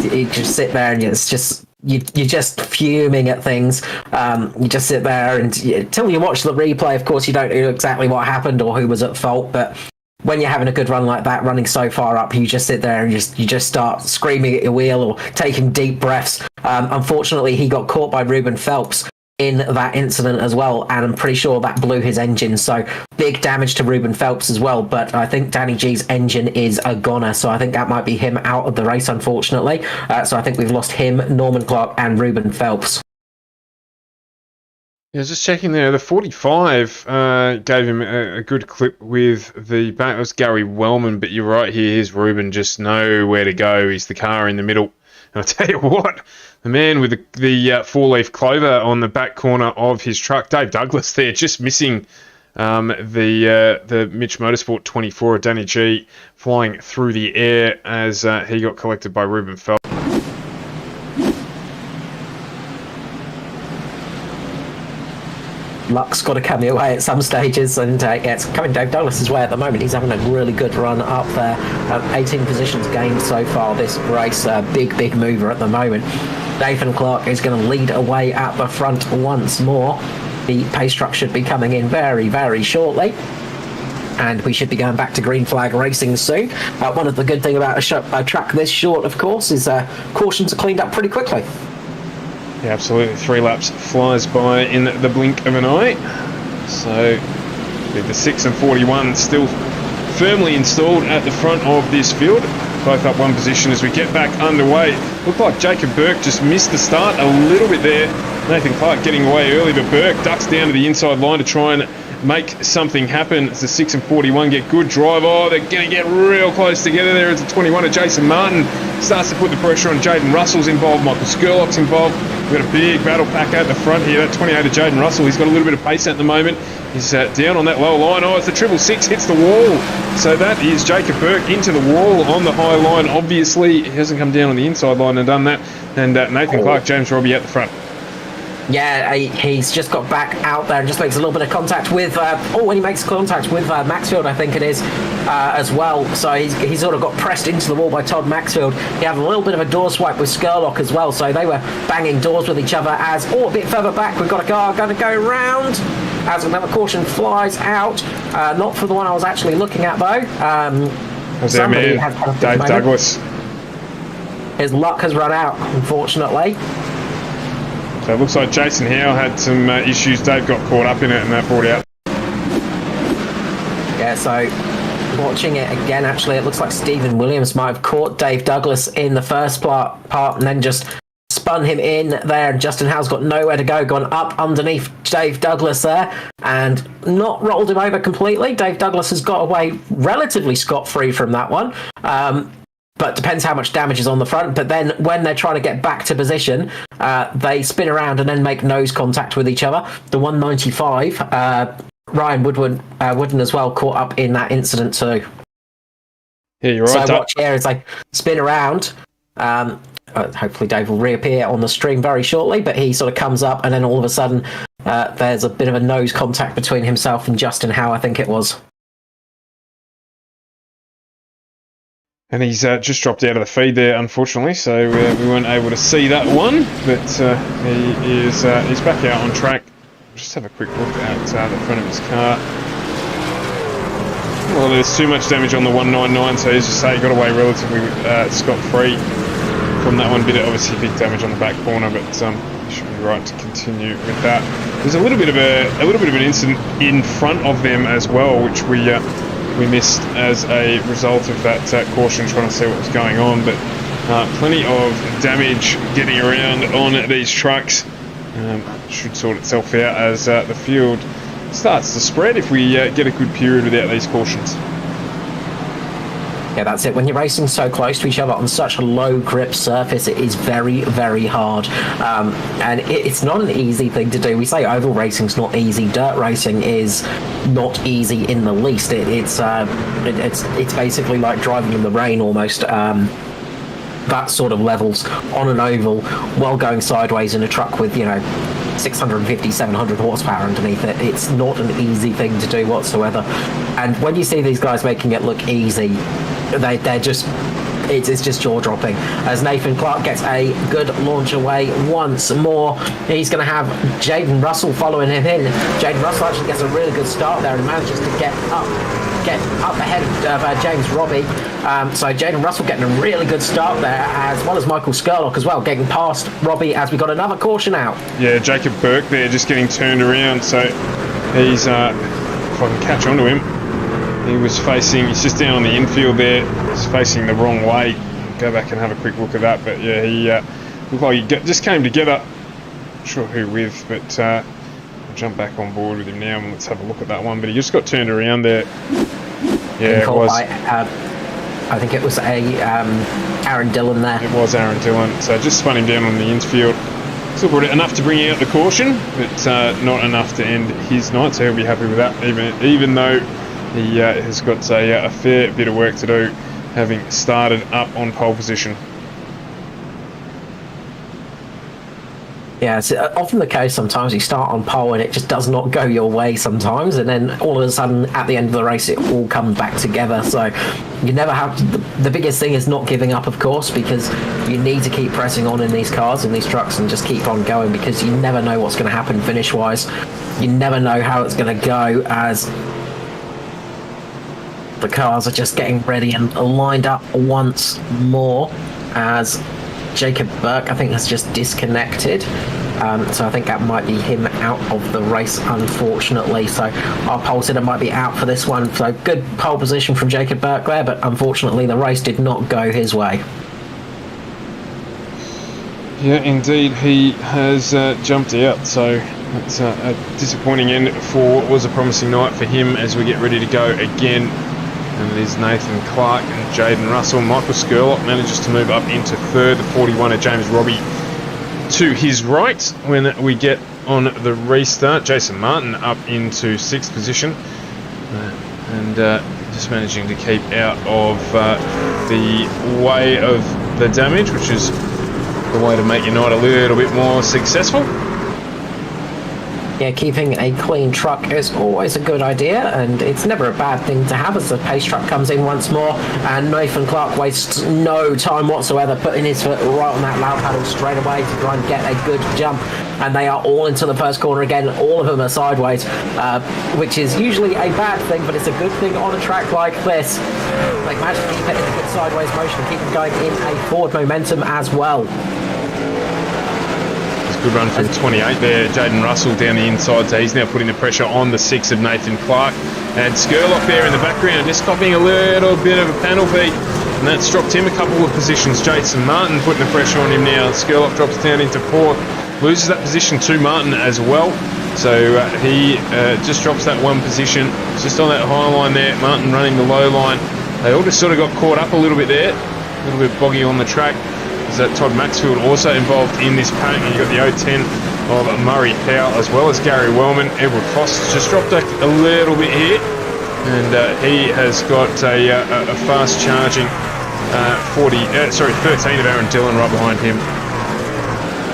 you just sit there and it's just, you're just fuming at things. You just sit there and until you watch the replay, of course, you don't know exactly what happened or who was at fault. But when you're having a good run like that, running so far up, you just sit there and you just start screaming at your wheel or taking deep breaths. Unfortunately, he got caught by Ruben Phelps in that incident as well, and I'm pretty sure that blew his engine, so big damage to Ruben Phelps as well. But I think Danny G's engine is a goner, so I think that might be him out of the race, unfortunately. So I think we've lost him, Norman Clark, and Ruben Phelps. Yeah, just checking there. The 45 gave him a good clip with the back. It was Gary Wellman, but you're right here. Here's Ruben, just nowhere to go. He's the car in the middle. And I'll tell you what, the man with the four-leaf clover on the back corner of his truck, Dave Douglas there, just missing the Mitch Motorsport 24 of Danny G, flying through the air as he got collected by Ruben Phelps. Luck's got to come your way at some stages, and yeah, it's coming Dave Douglas's way at the moment. He's having a really good run up there. 18 positions gained so far this race. Big mover at the moment. Nathan Clark is going to lead away at the front once more. The pace truck should be coming in very shortly, and we should be going back to green flag racing soon. One of the good things about a track this short, of course, is cautions are cleaned up pretty quickly. Yeah, absolutely. 3 laps flies by in the blink of an eye. So, with the 6 and 41 still firmly installed at the front of this field. Both up one position as we get back underway. Looked like Jacob Burke just missed the start a little bit there. Nathan Clark getting away early, but Burke ducks down to the inside line to try and make something happen. It's the 6 and 41 get good drive. Oh, they're going to get real close together there. It's a 21 of Jason Martin. Starts to put the pressure on. Jaden Russell's involved. Michael Skurlock's involved. We've got a big battle pack at the front here. That 28 of Jaden Russell. He's got a little bit of pace at the moment. He's down on that lower line. Oh, it's the 666 hits the wall. So that is Jacob Burke into the wall on the high line. Obviously, he hasn't come down on the inside line and done that. And Nathan Clark, James Robbie at the front. Yeah, he's just got back out there and just makes a little bit of contact with... when he makes contact with Maxfield, I think it is, as well. So he sort of got pressed into the wall by Todd Maxfield. He had a little bit of a door swipe with Skurlock as well, so they were banging doors with each other as... Oh, a bit further back, we've got a car going to go round as another caution flies out. Not for the one I was actually looking at, though. Was our man, Dave Douglas. His luck has run out, unfortunately. So it looks like Jason Howe had some issues. Dave got caught up in it and that brought out. Yeah, so watching it again, actually, it looks like Stephen Williams might have caught Dave Douglas in the first part and then just spun him in there. And Justin Howe's got nowhere to go, gone up underneath Dave Douglas there and not rolled him over completely. Dave Douglas has got away relatively scot-free from that one. But depends how much damage is on the front. But then when they're trying to get back to position, they spin around and then make nose contact with each other. The 195, Ryan Wooden as well, caught up in that incident too. Yeah, you're right. So watch here as they spin around. Hopefully Dave will reappear on the stream very shortly, but he sort of comes up and then all of a sudden there's a bit of a nose contact between himself and Justin Howe, I think it was. And he's just dropped out of the feed there, unfortunately, so we weren't able to see that one. But he's back out on track. Just have a quick look at the front of his car. Well, there's too much damage on the 199, so as you say, he got away relatively scot-free from that one. Bit of obviously big damage on the back corner, but he should be right to continue with that. There's a little bit of an incident in front of them as well, which we missed as a result of that caution, trying to see what was going on. But plenty of damage getting around on these trucks. Should sort itself out as the field starts to spread if we get a good period without these cautions. Yeah, that's it. When you're racing so close to each other on such a low grip surface, it is very hard. And it's not an easy thing to do. We say oval racing's not easy. Dirt racing is not easy in the least. It's basically like driving in the rain almost. That sort of levels on an oval while going sideways in a truck with, 650, 700 horsepower underneath it. It's not an easy thing to do whatsoever. And when you see these guys making it look easy, they're just it's just jaw-dropping. As Nathan Clark gets a good launch away once more, he's going to have Jaden Russell following him in. Jaden Russell actually gets a really good start there and manages to get up ahead of James Robbie. So Jaden Russell getting a really good start there, as well as Michael Skurlock as well, getting past Robbie as we got another caution out. Yeah, Jacob Burke there just getting turned around, so he's, if I can catch onto him, he's just down on the infield there, he's facing the wrong way. Go back and have a quick look at that, but yeah, he looked like he just came together. Not sure who with, but I'll jump back on board with him now and let's have a look at that one, but he just got turned around there. Yeah, it was. I think it was Aaron Dillon there. It was Aaron Dillon, so just spun him down on the infield. Still brought it enough to bring out the caution, but not enough to end his night, so he'll be happy with that, even though he has got a fair bit of work to do, having started up on pole position. Yeah, it's often the case. Sometimes you start on pole and it just does not go your way sometimes, and then all of a sudden at the end of the race it all comes back together. So you never have to, the biggest thing is not giving up, of course, because you need to keep pressing on in these cars, in these trucks, and just keep on going, because you never know what's going to happen finish wise. You never know how it's going to go, as the cars are just getting ready and lined up once more, as Jacob Burke, I think, has just disconnected. So I think that might be him out of the race, unfortunately. So our pole sitter might be out for this one. So good pole position from Jacob Burke there, but unfortunately the race did not go his way. Yeah, indeed, he has jumped out. So it's a disappointing end for what was a promising night for him, as we get ready to go again. And it is Nathan Clark and Jaden Russell. Michael Skurlock manages to move up into third. The 41 of James Robbie to his right when we get on the restart. Jason Martin up into sixth position. And just managing to keep out of the way of the damage, which is the way to make your night a little bit more successful. Yeah, keeping a clean truck is always a good idea, and it's never a bad thing to have, as the pace truck comes in once more, and Nathan Clark wastes no time whatsoever, putting his foot right on that loud paddle straight away to try and get a good jump. And they are all into the first corner again. All of them are sideways, which is usually a bad thing, but it's a good thing on a track like this. They manage to keep it in a good sideways motion and keep them going in a forward momentum as well. Good run from 28 there, Jaden Russell down the inside, so he's now putting the pressure on the 6 of Nathan Clark. And Skurlock there in the background, just copying a little bit of a penalty, and that's dropped him a couple of positions. Jason Martin putting the pressure on him now. Skurlock drops down into fourth, loses that position to Martin as well, so he just drops that one position. Just on that high line there, Martin running the low line. They all just sort of got caught up a little bit there, a little bit boggy on the track. Todd Maxfield also involved in this pack, and you've got the 010 of Murray Powell as well as Gary Wellman. Edward Foss just dropped a little bit here, and he has got a fast charging 13 of Aaron Dillon right behind him.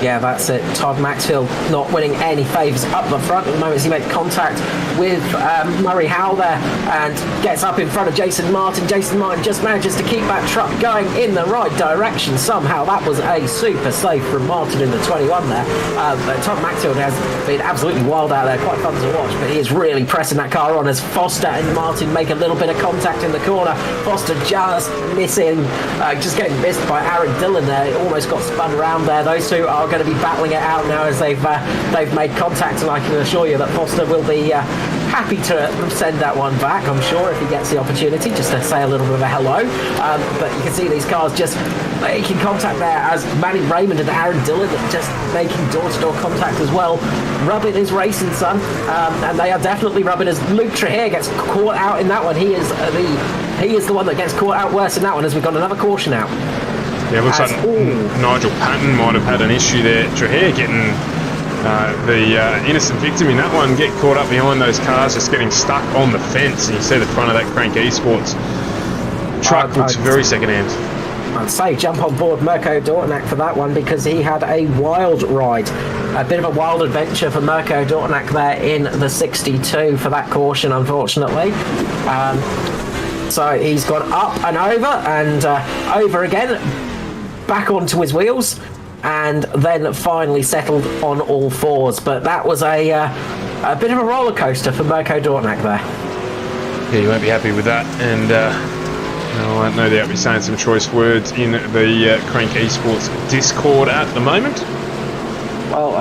Yeah, that's it. Todd Maxfield not winning any favours up the front at the moment as he made contact with Murray Howell there and gets up in front of Jason Martin. Jason Martin just manages to keep that truck going in the right direction somehow. That was a super save from Martin in the 21 there. But Todd Maxfield has been absolutely wild out there, quite fun to watch, but he is really pressing that car on as Foster and Martin make a little bit of contact in the corner. Foster just missing, just getting missed by Aaron Dillon there. It almost got spun around there. Those two are going to be battling it out now as they've made contact, and I can assure you that Foster will be happy to send that one back, I'm sure, if he gets the opportunity, just to say a little bit of a hello. But you can see these cars just making contact there as Manny Raymond and Aaron Dillon just making door-to-door contact as well. Rubbing his racing son, and they are definitely rubbing as Luke Trehear gets caught out in that one. He is the one that gets caught out worse in that one, as we've got another caution out. Yeah, it looks like Nigel Patton might have had an issue there. Trehear getting the innocent victim in that one, get caught up behind those cars, just getting stuck on the fence. And you see the front of that Crank Esports truck looks very second-hand. I'd say jump on board Mirko Dortnak for that one, because he had a wild ride. A bit of a wild adventure for Mirko Dortnak there in the 62 for that caution, unfortunately. So he's gone up and over again, back onto his wheels, and then finally settled on all fours. But that was a bit of a roller coaster for Mirko Dornak there. Yeah, you won't be happy with that, and I'll no doubt be saying some choice words in the Crank Esports Discord at the moment. Well,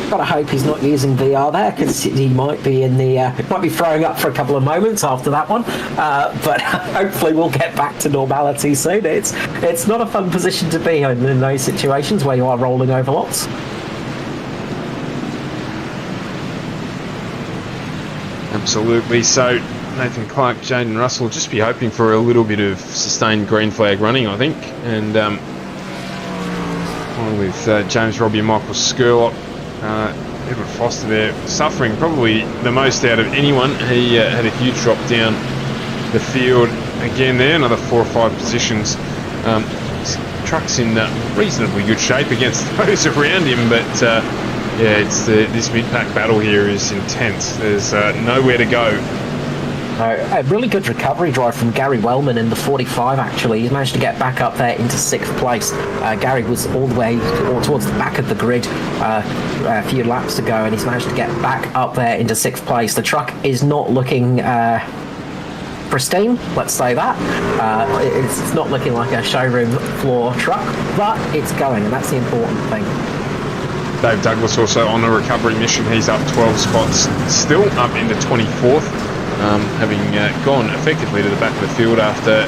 gotta hope he's not using VR there, because he might be might be throwing up for a couple of moments after that one. But hopefully we'll get back to normality soon. It's not a fun position to be in those situations where you are rolling over lots. Absolutely. So Nathan Clark, Jaden Russell will just be hoping for a little bit of sustained green flag running, I think, and with James Robbie and Michael Skurlock, Edward Foster there suffering probably the most out of anyone. He had a huge drop down the field again there, another 4 or 5 positions. His truck's in reasonably good shape against those around him, but yeah, it's this mid-pack battle here is intense. There's nowhere to go. A really good recovery drive from Gary Wellman in the 45, actually. He's managed to get back up there into 6th place. Gary was all the way towards the back of the grid a few laps ago, and he's managed to get back up there into 6th place. The truck is not looking pristine, let's say that. It's not looking like a showroom floor truck, but it's going, and that's the important thing. Dave Douglas also on a recovery mission. He's up 12 spots, still up into 24th. Having gone effectively to the back of the field after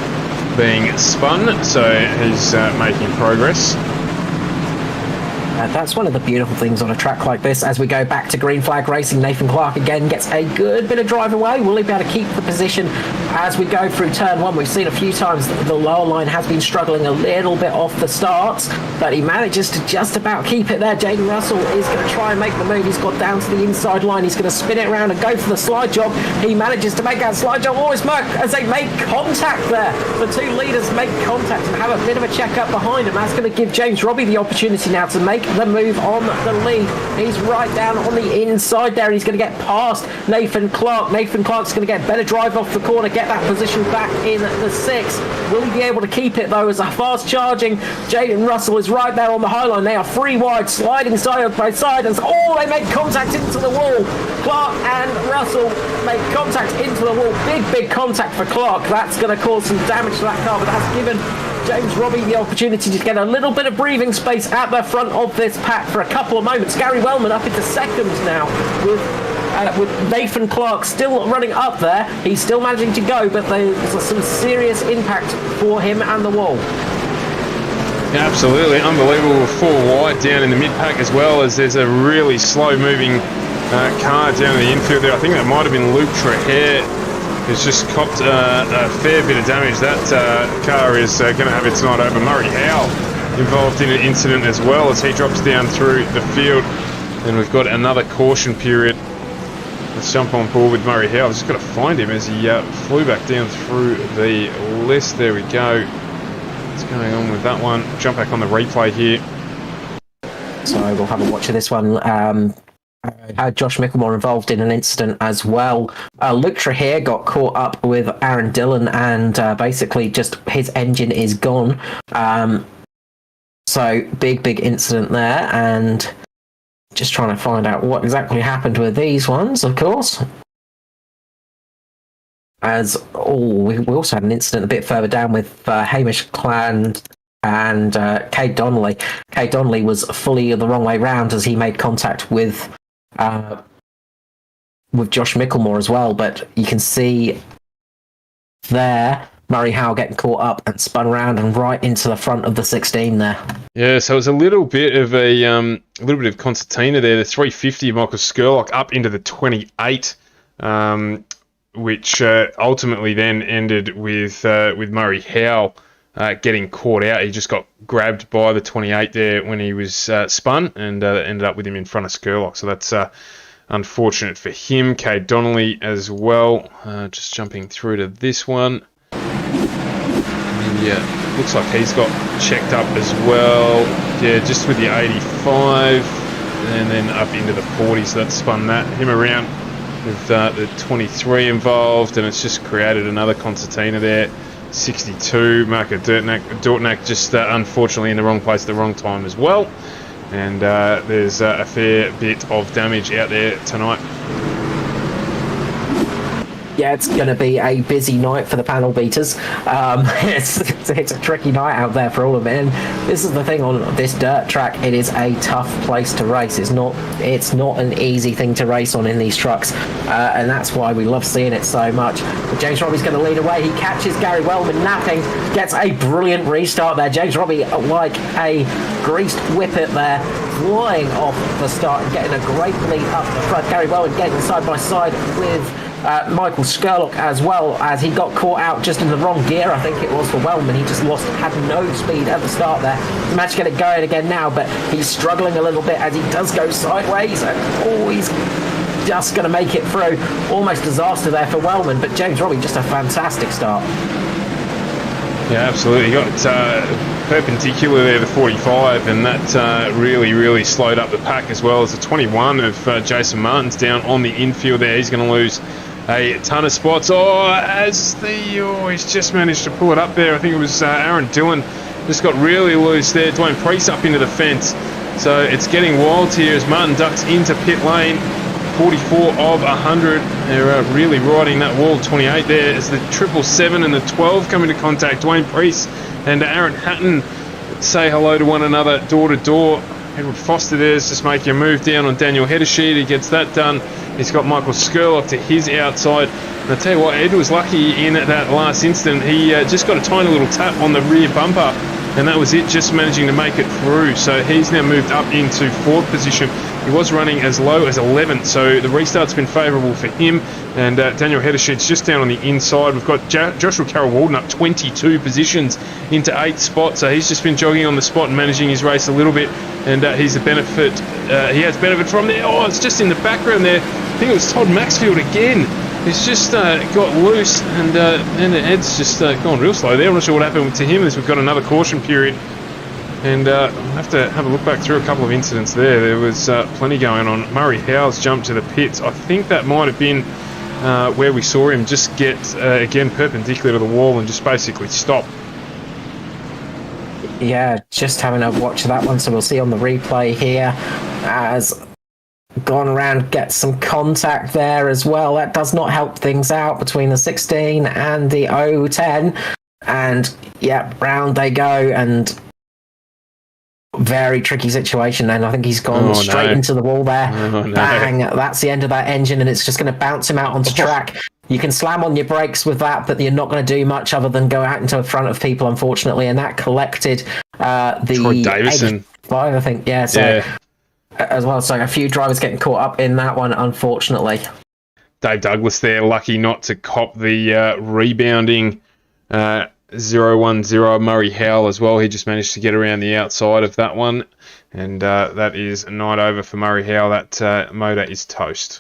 being spun, so he's making progress. That's one of the beautiful things on a track like this. As we go back to green flag racing, Nathan Clark again gets a good bit of drive away. Will he be able to keep the position as we go through turn 1? We've seen a few times that the lower line has been struggling a little bit off the starts, but he manages to just about keep it there. Jaden Russell is going to try and make the move. He's got down to the inside line. He's going to spin it around and go for the slide job. He manages to make that slide job. Always Merck as they make contact there. The two leaders make contact and have a bit of a check up behind him. That's going to give James Robbie the opportunity now to make the move on the lead. He's right down on the inside there. He's going to get past Nathan Clark. Nathan Clark's going to get better drive off the corner, get that position back in the 6. Will he be able to keep it though, as a fast charging Jaden Russell is right there on the high line. They are 3 wide, sliding side by side as they make contact into the wall. Clark and Russell make contact into the wall. Big contact for Clark. That's going to cause some damage to that car, but that's given James Robbie the opportunity to get a little bit of breathing space at the front of this pack for a couple of moments. Gary Wellman up into 2nd now with Nathan Clark still running up there. He's still managing to go, but there's some serious impact for him and the wall. Yeah, absolutely, unbelievable. 4 wide down in the mid-pack, as well as there's a really slow-moving car down in the infield there. I think that might have been Luke Trahere, who's just copped a fair bit of damage. That car is going to have its night over. Murray Howe involved in an incident as well, as he drops down through the field. And we've got another caution period. Let's jump on board with Murray Howe. I've just got to find him as he flew back down through the list. There we go. What's going on with that one? Jump back on the replay here. So we'll have a watch of this one. Had Josh Micklemore involved in an incident as well. Luke Trahere got caught up with Aaron Dillon, and basically just his engine is gone. So big we there, and just trying to find out what exactly happened with these ones, of course. As we also had an incident a bit further down with Hamish Cland and Kate Donnelly. Kate Donnelly was fully the wrong way round as he made contact with Josh Micklemore as well, but you can see there Murray Howe getting caught up and spun around and right into the front of the 16 there. Yeah, so it was a little bit of concertina there. The 350 of Michael Skurlock up into the 28, which ultimately then ended with Murray Howe getting caught out. He just got grabbed by the 28 there when he was spun, and ended up with him in front of Skurlock. So that's unfortunate for him. Kay Donnelly as well. Just jumping through to this one. Yeah, looks like he's got checked up as well. Yeah, just with the 85, and then up into the 40. So that spun him around with the 23 involved, and it's just created another concertina there. 62, Marco Dortnack just unfortunately in the wrong place at the wrong time as well. And there's a fair bit of damage out there tonight. Yeah, it's going to be a busy night for the panel beaters. It's a tricky night out there for all of it. And this is the thing on this dirt track. It is a tough place to race. It's not an easy thing to race on in these trucks. And that's why we love seeing it so much. But James Robbie's going to lead away. He catches Gary Wellman napping. Gets a brilliant restart there. James Robbie, like a greased whippet there, flying off the start and getting a great lead up the front. Gary Wellman getting side by side with Michael Skurlock, as well as he got caught out just in the wrong gear, I think it was, for Wellman. He just had no speed at the start there. He managed to get it going again now, but he's struggling a little bit as he does go sideways, and he's just going to make it through. Almost disaster there for Wellman, but James Robbie, just a fantastic start. Yeah, absolutely. He got perpendicular there, the 45, and that really slowed up the pack, as well as the 21 of Jason Martin's down on the infield there. He's going to lose a ton of spots. He's just managed to pull it up there. I think it was Aaron Dillon just got really loose there. Dwayne Priest up into the fence. So it's getting wild here as Martin ducks into pit lane. 44 of 100. They're really riding that wall. 28 there as the 777 and the 12 come into contact. Dwayne Priest and Aaron Hatton say hello to one another door to door. Edward Foster there's just making a move down on Daniel Heddersheet. He gets that done. He's got Michael Skurlock to his outside. And I tell you what, Ed was lucky in that last instant. He just got a tiny little tap on the rear bumper, and that was it, just managing to make it through. So he's now moved up into 4th position. He was running as low as 11th, so the restart's been favourable for him. And Daniel Heddersheet's just down on the inside. We've got Joshua Carroll-Walden up 22 positions into 8th spot, so he's just been jogging on the spot and managing his race a little bit. And he has benefit from there. Oh, it's just in the background there. I think it was Todd Maxfield again. He's just got loose, and Ed's just gone real slow there. I'm not sure what happened to him as we've got another caution period. And I have to have a look back through a couple of incidents there. There was plenty going on. Murray Howes jumped to the pits. I think that might have been where we saw him just get, again, perpendicular to the wall and just basically stop. Yeah, just having a watch of that one, so we'll see on the replay here as gone around, get some contact there as well. That does not help things out between the 16 and the 010. And yeah, round they go, and very tricky situation then. I think he's gone straight into the wall there. Bang, that's the end of that engine, and it's just going to bounce him out onto track. You can slam on your brakes with that, but you're not going to do much other than go out into front of people, unfortunately. And that collected the Troy Davison 85, I think. Yeah, so yeah. As well. So a few drivers getting caught up in that one, unfortunately. Dave Douglas there, lucky not to cop the rebounding 010 Murray Howell as well. He just managed to get around the outside of that one. And that is a night over for Murray Howell. That motor is toast.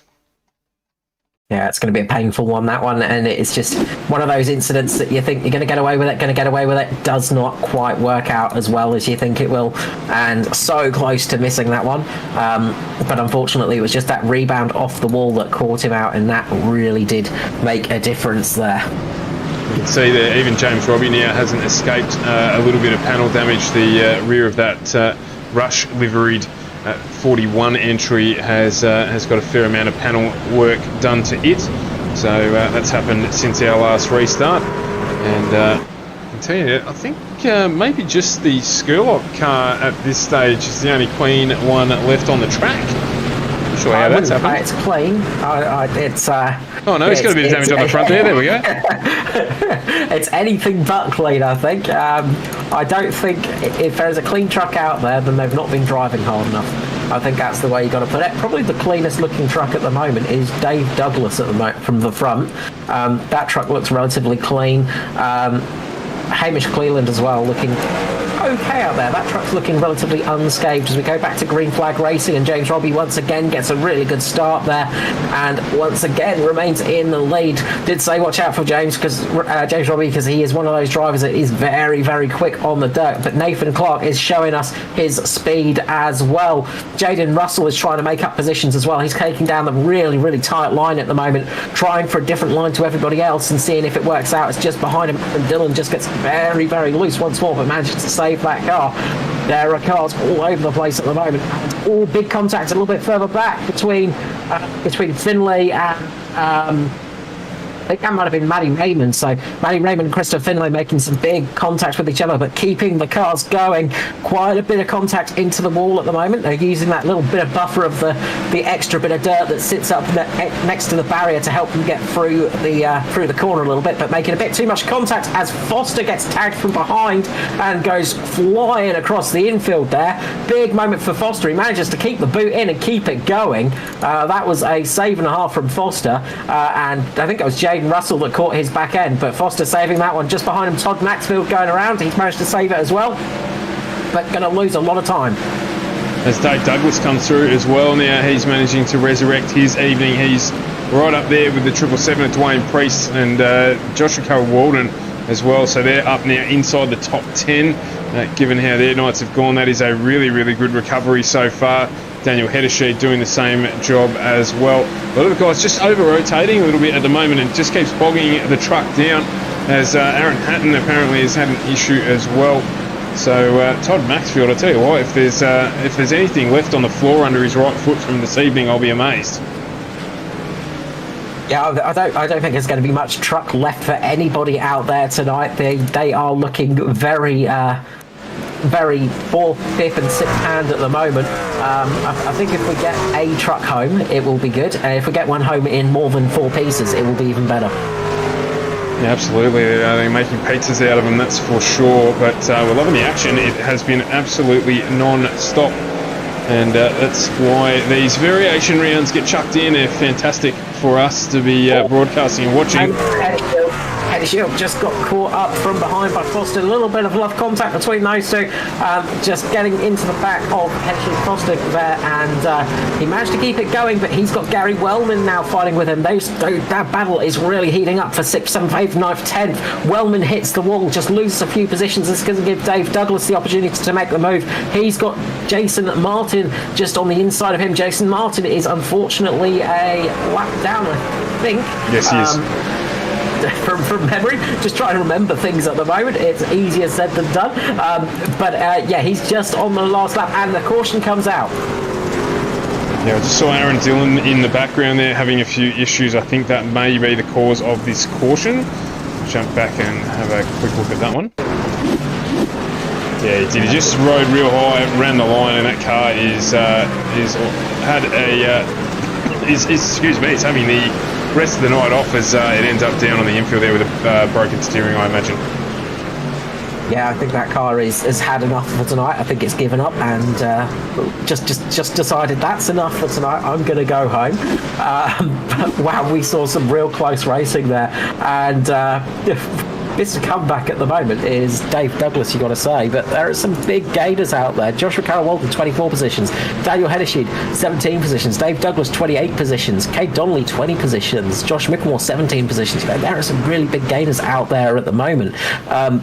Yeah, it's going to be a painful one, that one. And it's just one of those incidents that you think you're going to get away with it, does not quite work out as well as you think it will. And so close to missing that one. But unfortunately, it was just that rebound off the wall that caught him out, and that really did make a difference there. You can see that even James Robbie now hasn't escaped a little bit of panel damage. The rear of that Rush liveried 41 entry has got a fair amount of panel work done to it. So that's happened since our last restart. And I can tell you, I think maybe just the Skurlock car at this stage is the only clean one left on the track. Not sure how that's happened. It's clean. It's oh no, he's got a bit of damage on the front there. There we go. It's anything but clean, I think. I don't think if there's a clean truck out there, then they've not been driving hard enough. I think that's the way you got to put it. Probably the cleanest looking truck at the moment is Dave Douglas at the from the front. That truck looks relatively clean. Hamish Cleland as well, looking okay out there. That truck's looking relatively unscathed as we go back to green flag racing, and James Robbie once again gets a really good start there, and once again remains in the lead. Did say watch out for James Robbie, because he is one of those drivers that is very, very quick on the dirt, but Nathan Clark is showing us his speed as well. Jaden Russell is trying to make up positions as well. He's taking down the really, really tight line at the moment, trying for a different line to everybody else and seeing if it works out. It's just behind him, and Dylan just gets very, very loose once more, but manages to save that car. There are cars all over the place at the moment. All big contacts a little bit further back between Finlay and I think that might have been Matty Raymond. So Matty Raymond and Christopher Finlay making some big contacts with each other, but keeping the cars going. Quite a bit of contact into the wall at the moment. They're using that little bit of buffer of the extra bit of dirt that sits up next to the barrier to help them get through the corner a little bit, but making a bit too much contact as Foster gets tagged from behind and goes flying across the infield there. Big moment for Foster. He manages to keep the boot in and keep it going. That was a save and a half from Foster, and I think it was Jaden Russell that caught his back end, but Foster saving that one. Just behind him, Todd Maxfield going around. He's managed to save it as well, but going to lose a lot of time. As Dave Douglas comes through as well now, he's managing to resurrect his evening. He's right up there with the 777 of Dwayne Priest and Joshua Carroll-Walden as well, so they're up now inside the top 10. Given how their nights have gone, that is a really, really good recovery so far. Daniel Heddersheed doing the same job as well. A lot of the guys just over-rotating a little bit at the moment and just keeps bogging the truck down, as Aaron Hatton apparently has had an issue as well. So Todd Maxfield, I tell you what, if there's anything left on the floor under his right foot from this evening, I'll be amazed. Yeah, I don't think there's going to be much truck left for anybody out there tonight. They are looking very fourth, fifth and sixth hand at the moment. I think if we get a truck home, it will be good. If we get one home in more than 4 pieces, it will be even better. Yeah, absolutely. They're making pizzas out of them, that's for sure. But we're loving the action. It has been absolutely non-stop. And that's why these variation rounds get chucked in. They're fantastic for us to be broadcasting and watching. Heddershield just got caught up from behind by Foster. A little bit of love contact between those two. Just getting into the back of Heddershield Foster there, and he managed to keep it going, but he's got Gary Wellman now fighting with him. That battle is really heating up for 6th, 7th, 8th, 9th, 10th. Wellman hits the wall, just loses a few positions. This is going to give Dave Douglas the opportunity to make the move. He's got Jason Martin just on the inside of him. Jason Martin is unfortunately a lap down, I think. Yes, he is. From memory, just trying to remember things at the moment. It's easier said than done. But yeah, he's just on the last lap, and the caution comes out. Yeah, I just saw Aaron Dillon in the background there having a few issues. I think that may be the cause of this caution. Jump back and have a quick look at that one. Yeah, he did. He just rode real high, ran the line, and that car is having the rest of the night off as it ends up down on the infield there with a broken steering, I imagine. Yeah, I think that car has had enough for tonight. I think it's given up and just decided that's enough for tonight. I'm going to go home. But wow, we saw some real close racing there, and this comeback at the moment is Dave Douglas, you got to say, but there are some big gainers out there. Joshua Carroll-Walden, 24 positions. Daniel Heddersheed, 17 positions. Dave Douglas, 28 positions. Kate Donnelly, 20 positions. Josh Mickelmore, 17 positions. There are some really big gainers out there at the moment.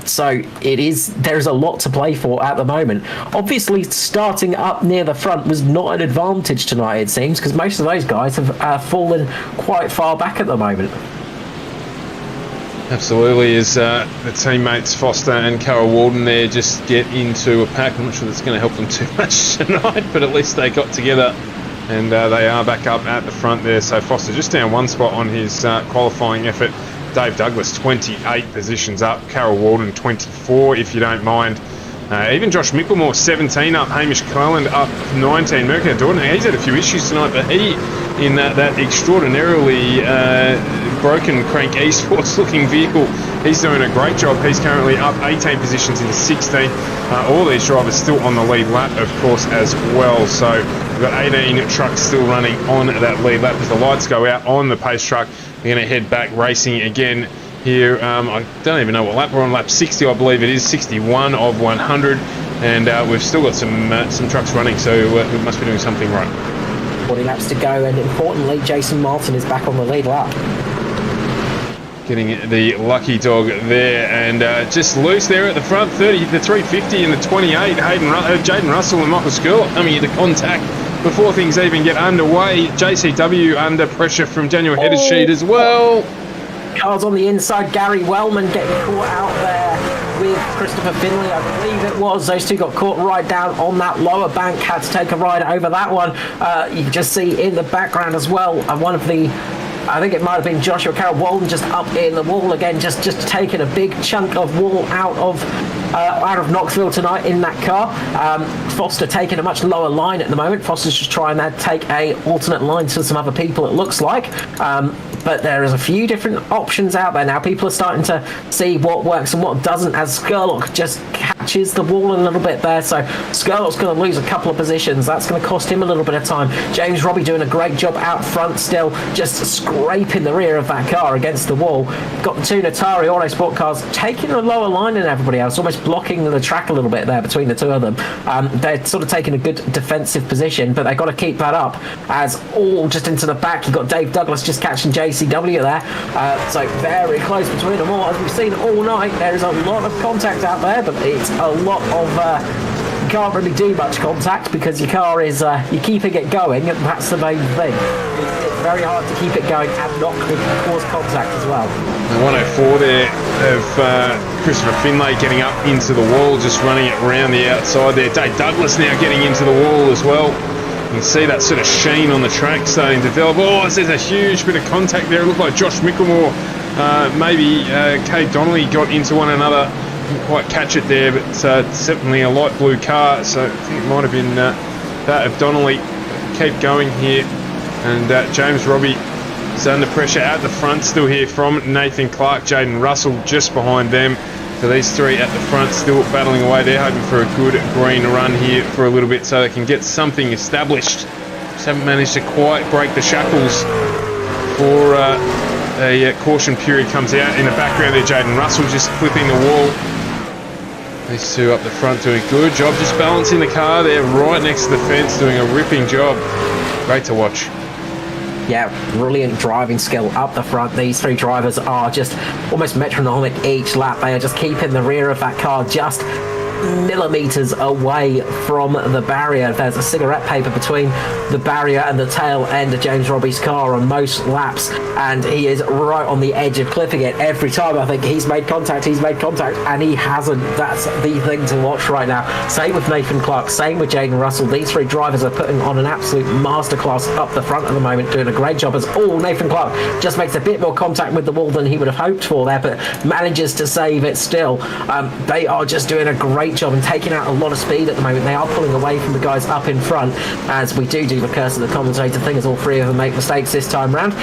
So there's a lot to play for at the moment. Obviously, starting up near the front was not an advantage tonight, it seems, because most of those guys have fallen quite far back at the moment. Absolutely, as the teammates Foster and Carroll-Walden there just get into a pack. I'm not sure that's going to help them too much tonight, but at least they got together and they are back up at the front there. So Foster just down one spot on his qualifying effort. Dave Douglas 28 positions up, Carroll-Walden 24 if you don't mind. Even Josh Mickelmore 17 up, Hamish Cleland up 19. Mirko Dorton, he's had a few issues tonight, but he in that extraordinarily broken Crank Esports looking vehicle, he's doing a great job. He's currently up 18 positions into 16. All these drivers still on the lead lap, of course, as well. So we've got 18 trucks still running on that lead lap as the lights go out on the pace truck. We're going to head back racing again here. I don't even know what lap we're on. Lap 60, I believe it is, 61 of 100, and we've still got some trucks running, so we must be doing something right. 40 laps to go, and importantly, Jason Martin is back on the lead lap. Getting the lucky dog there, and just loose there at the front. 30, the 350 and the 28. Jaden Russell and Michael Skurlock coming into contact before things even get underway. JCW under pressure from Daniel Heddersheet as well. Cars on the inside. Gary Wellman getting caught out there with Christopher Finley, I believe it was. Those two got caught right down on that lower bank, had to take a ride over that one. You can just see in the background as well, one of the, I think it might have been Joshua Carroll Walden just up in the wall again, just taking a big chunk of wall out of Knoxville tonight in that car. Foster taking a much lower line at the moment. Foster's just trying to take a alternate line to some other people, it looks like. But there is a few different options out there now. People are starting to see what works and what doesn't, as Skurlock just catches the wall a little bit there. So Skurlock's going to lose a couple of positions. That's going to cost him a little bit of time. James Robbie doing a great job out front still, just scraping the rear of that car against the wall. Got the two Natari Auto Sport cars taking a lower line than everybody else, almost blocking the track a little bit there between the two of them. They're sort of taking a good defensive position, but they've got to keep that up, as all just into the back. You've got Dave Douglas just catching JCW there. So very close between them all. As we've seen all night, there is a lot of contact out there, but it's a lot of... you can't really do much contact because your car is you're keeping it going, and that's the main thing. It's very hard to keep it going and not cause contact as well. The 104 there of Christopher Finlay getting up into the wall, just running it around the outside there. Dave Douglas now getting into the wall as well. You can see that sort of sheen on the track starting to develop. Oh, there's a huge bit of contact there. It looked like Josh Mickelmore, maybe Cade Donnelly got into one another. Didn't quite catch it there, but certainly a light blue car, so I think it might have been that of Donnelly. Keep going here, and James Robbie is under pressure at the front still here from Nathan Clark. Jaden Russell just behind them. So these three at the front still battling away. They're hoping for a good green run here for a little bit so they can get something established. Just haven't managed to quite break the shackles for a caution period comes out. In the background there, Jaden Russell just clipping the wall. These two up the front doing a good job, just balancing the car there right next to the fence, doing a ripping job. Great to watch. Yeah, brilliant driving skill up the front. These three drivers are just almost metronomic each lap. They are just keeping the rear of that car just millimeters away from the barrier. There's a cigarette paper between the barrier and the tail end of James Robbie's car on most laps, and he is right on the edge of clipping it every time. I think he's made contact, and he hasn't. That's the thing to watch right now. Same with Nathan Clark, same with Jaden Russell. These three drivers are putting on an absolute masterclass up the front at the moment, doing a great job, as Nathan Clark just makes a bit more contact with the wall than he would have hoped for there, but manages to save it still. They are just doing a great job and taking out a lot of speed at the moment. They are pulling away from the guys up in front, as we do the curse of the commentator thing, as all three of them make mistakes this time round.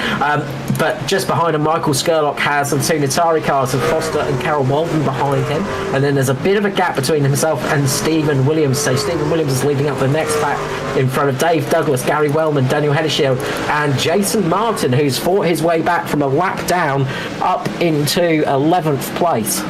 But just behind him, Michael Skurlock has some two Natari cars, and Foster and Carol Walden behind him, and then there's a bit of a gap between himself and Stephen Williams. So Stephen Williams is leading up the next pack in front of Dave Douglas, Gary Wellman, Daniel Heddershield, and Jason Martin, who's fought his way back from a lap down up into 11th place.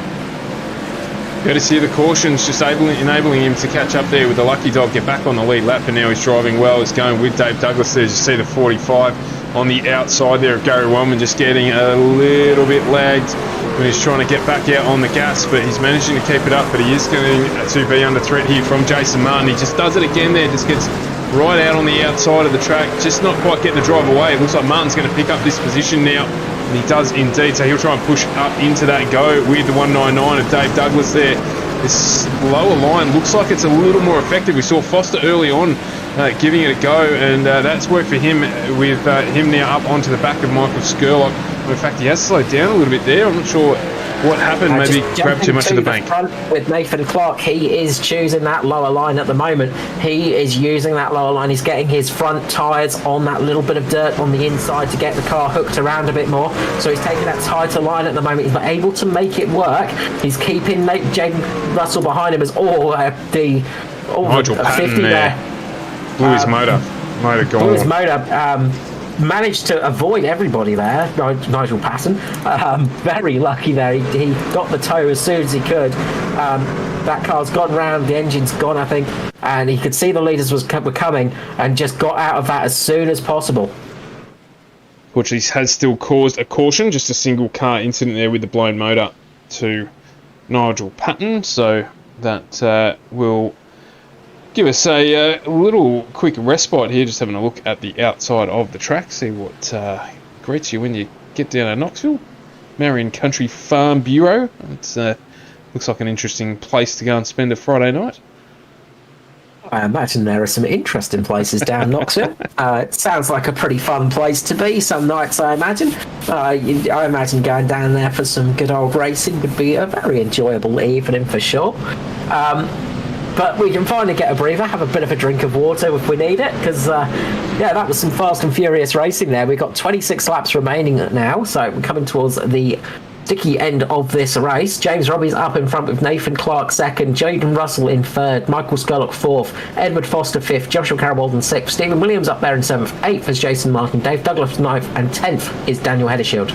Good to see the cautions just enabling him to catch up there with the lucky dog, get back on the lead lap, and now he's driving well. He's going with Dave Douglas there. You see the 45 on the outside there of Gary Wellman, just getting a little bit lagged when he's trying to get back out on the gas, but he's managing to keep it up. But he is going to be under threat here from Jason Martin. He just does it again there, just gets right out on the outside of the track, just not quite getting the drive away. It looks like Martin's going to pick up this position now. And he does indeed, so he'll try and push up into that go with the 199 of Dave Douglas there. This lower line looks like it's a little more effective. We saw Foster early on giving it a go, and that's worked for him, with him now up onto the back of Michael Skurlock. In fact, he has slowed down a little bit there. I'm not sure what happened, maybe grabbed too much of the bank. Front with Nathan Clark, he is choosing that lower line at the moment. He is using that lower line. He's getting his front tyres on that little bit of dirt on the inside to get the car hooked around a bit more. So he's taking that tighter line at the moment. He's able to make it work. He's keeping Jaden Russell behind him as Nigel Patton 50 there. Blew his motor. Motor gone. Blew his motor. managed to avoid everybody there, Nigel Patton. Very lucky there. He got the toe as soon as he could. That car's gone round, the engine's gone, I think, and he could see the leaders were coming and just got out of that as soon as possible. Which has still caused a caution, just a single car incident there with the blown motor to Nigel Patton, so that will give us a little quick respite here, just having a look at the outside of the track, see what greets you when you get down to Knoxville. Marion Country Farm Bureau. It looks like an interesting place to go and spend a Friday night. I imagine there are some interesting places down Knoxville. It sounds like a pretty fun place to be some nights, I imagine. I imagine going down there for some good old racing would be a very enjoyable evening for sure. But we can finally get a breather, have a bit of a drink of water if we need it, because, yeah, that was some fast and furious racing there. We've got 26 laps remaining now, so we're coming towards the sticky end of this race. James Robbie's up in front with Nathan Clark second, Jaden Russell in third, Michael Skurlock fourth, Edward Foster fifth, Joshua Carroll in sixth, Stephen Williams up there in seventh, eighth is Jason Martin, Dave Douglas ninth, and 10th is Daniel Heddershield.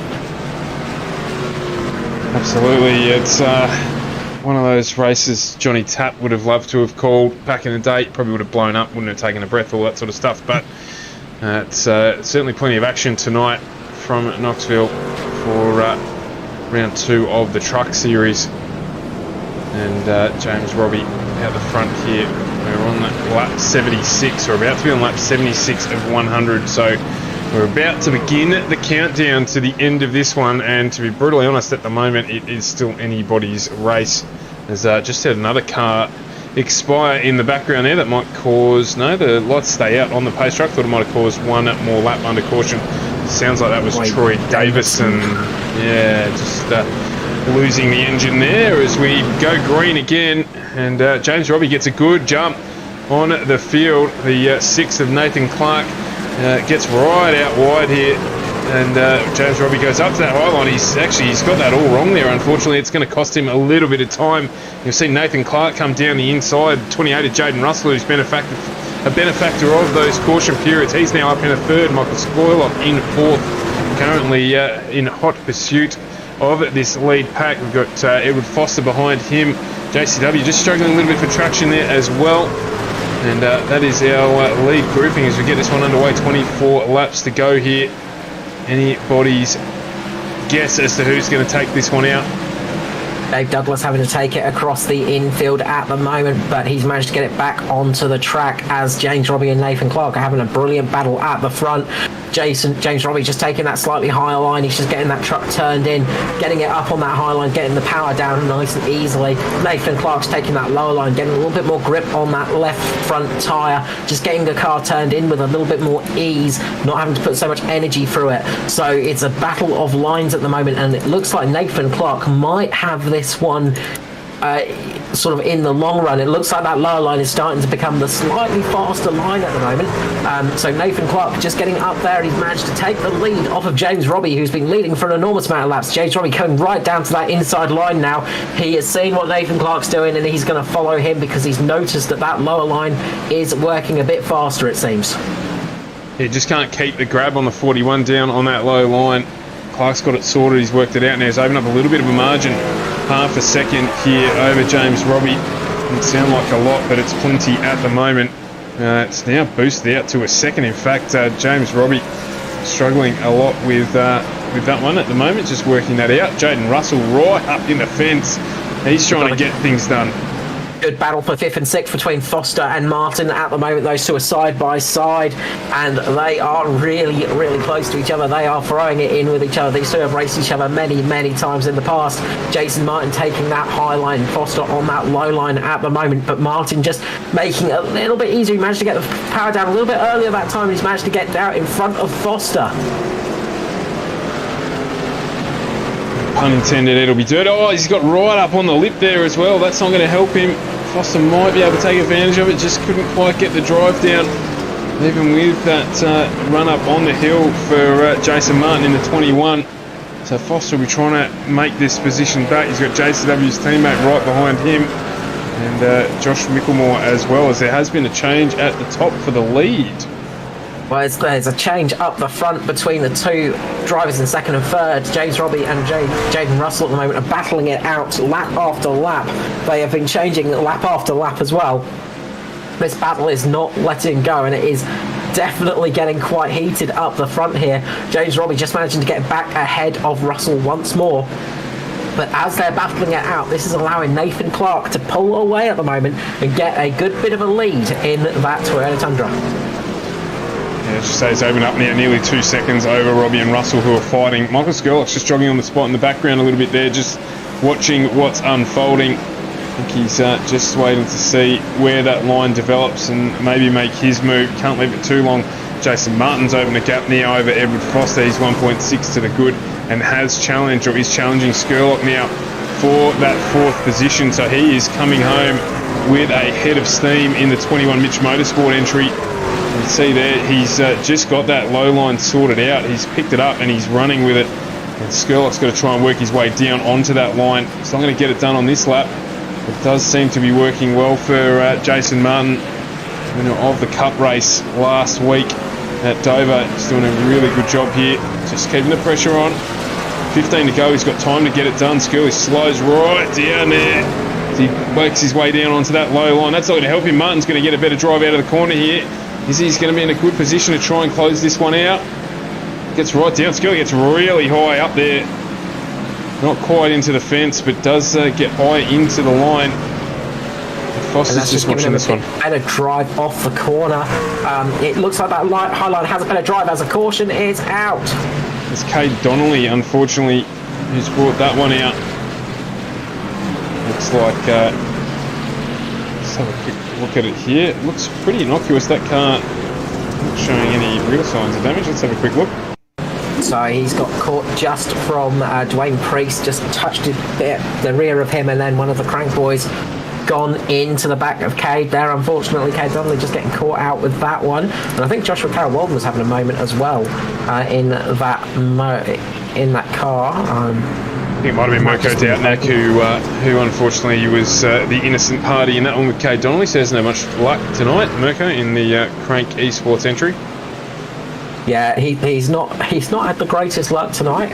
Absolutely, it's one of those races Johnny Tapp would have loved to have called back in the day. Probably would have blown up, wouldn't have taken a breath, all that sort of stuff, but it's certainly plenty of action tonight from Knoxville for round 2 of the Truck Series. And James Robbie out the front here. We're on lap 76, or about to be on lap 76 of 100, so we're about to begin the countdown to the end of this one, and to be brutally honest, at the moment it is still anybody's race. There's just had another car expire in the background there that might cause... No, the lights stay out on the pace track. Thought it might have caused one more lap under caution. Sounds like that was Troy Davison. Yeah, just losing the engine there as we go green again, and James Robbie gets a good jump on the field. The 6th of Nathan Clark gets right out wide here, and James Robbie goes up to that high line. He's got that all wrong there. Unfortunately, it's going to cost him a little bit of time. You'll see Nathan Clark come down the inside. 28 of Jaden Russell, who's been a benefactor of those caution periods. He's now up in a third. Michael Scoylock in fourth, currently in hot pursuit of this lead pack. We've got Edward Foster behind him. JCW just struggling a little bit for traction there as well. And that is our lead grouping as we get this one underway. 24 laps to go here. Anybody's guess as to who's going to take this one out? Dave Douglas having to take it across the infield at the moment, but he's managed to get it back onto the track as James Robbie and Nathan Clark are having a brilliant battle at the front. James Robbie just taking that slightly higher line. He's just getting that truck turned in, getting it up on that high line, getting the power down nice and easily. Nathan Clark's taking that lower line, getting a little bit more grip on that left front tyre, just getting the car turned in with a little bit more ease, not having to put so much energy through it. So it's a battle of lines at the moment, and it looks like Nathan Clark might have this one sort of in the long run. It looks like that lower line is starting to become the slightly faster line at the moment. So Nathan Clark just getting up there. He's managed to take the lead off of James Robbie, who's been leading for an enormous amount of laps. James Robbie coming right down to that inside line now. He has seen what Nathan Clark's doing, and he's going to follow him because he's noticed that lower line is working a bit faster, it seems. Yeah, just can't keep the grab on the 41 down on that low line. Clark's got it sorted. He's worked it out now. He's opened up a little bit of a margin. Half a second here over James Robbie. Doesn't sound like a lot, but it's plenty at the moment. It's now boosted out to a second. In fact, James Robbie struggling a lot with that one at the moment, just working that out. Jaden Russell right up in the fence. He's trying to get things done. Good battle for 5th and 6th between Foster and Martin at the moment. Those two are side by side, and they are really, really close to each other. They are throwing it in with each other. These two have raced each other many, many times in the past. Jason Martin taking that high line, Foster on that low line at the moment, but Martin just making it a little bit easier. He managed to get the power down a little bit earlier that time. He's managed to get out in front of Foster. Pun intended, it'll be dirt. Oh, he's got right up on the lip there as well. That's not going to help him. Foster might be able to take advantage of it, just couldn't quite get the drive down. Even with that run up on the hill for Jason Martin in the 21. So Foster will be trying to make this position back. He's got JCW's teammate right behind him. And Josh Micklemore as well, as there has been a change at the top for the lead. Well, there's a change up the front between the two drivers in second and third. James Robbie and Jaden Russell at the moment are battling it out lap after lap. They have been changing lap after lap as well. This battle is not letting go, and it is definitely getting quite heated up the front here. James Robbie just managing to get back ahead of Russell once more. But as they're battling it out, this is allowing Nathan Clark to pull away at the moment and get a good bit of a lead in that Toyota Tundra. Yeah, just say it's opened up now, nearly 2 seconds over Robbie and Russell, who are fighting. Michael Skurlock's just jogging on the spot in the background a little bit there, just watching what's unfolding. I think he's just waiting to see where that line develops and maybe make his move. Can't leave it too long. Jason Martin's opened a gap now over Edward Foster. He's 1.6 to the good and has challenged, or is challenging Skurlock now for that 4th position. So he is coming home with a head of steam in the 21 Mitch Motorsport entry. You see there, he's just got that low line sorted out. He's picked it up and he's running with it. And Skurlock's got to try and work his way down onto that line. He's not going to get it done on this lap. It does seem to be working well for Jason Martin, winner of the Cup race last week at Dover. He's doing a really good job here, just keeping the pressure on. 15 to go, he's got time to get it done. Skurlock slows right down there. He works his way down onto that low line. That's not going to help him. Martin's going to get a better drive out of the corner here. He's going to be in a good position to try and close this one out. Gets right down. Skurlock gets really high up there. Not quite into the fence, but does get high into the line. Foster's just watching this one. Better drive off the corner. It looks like that high line has a better drive as a caution is out. It's Cade Donnelly, unfortunately, who's brought that one out. Looks like... let's have a quick look at it here. It looks pretty innocuous, that car. Not showing any real signs of damage. Let's have a quick look. So he's got caught just from Dwayne Priest, just touched the rear of him, and then one of the crank boys gone into the back of Cade there. Unfortunately, Cade Donnelly just getting caught out with that one. And I think Joshua Carroll Walden was having a moment as well in that car. I think it might have been Mirko Doutnak who unfortunately was the innocent party in that one with Cade Donnelly. So there's no much luck tonight, Mirko, in the Crank Esports entry. Yeah, he's not had the greatest luck tonight.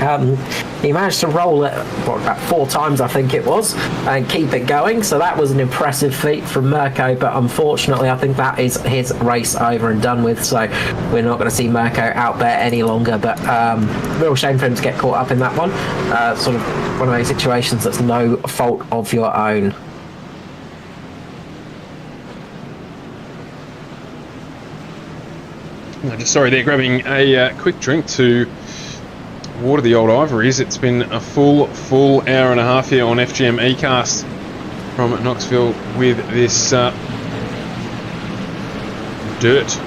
He managed to roll it about 4 times, I think it was, and keep it going. So that was an impressive feat from Mirko. But unfortunately, I think that is his race over and done with. So we're not going to see Mirko out there any longer. But real shame for him to get caught up in that one. Sort of one of those situations that's no fault of your own. Sorry, they're grabbing a quick drink to water the old ivories. It's been a full hour and a half here on FGM eCast from Knoxville with this dirt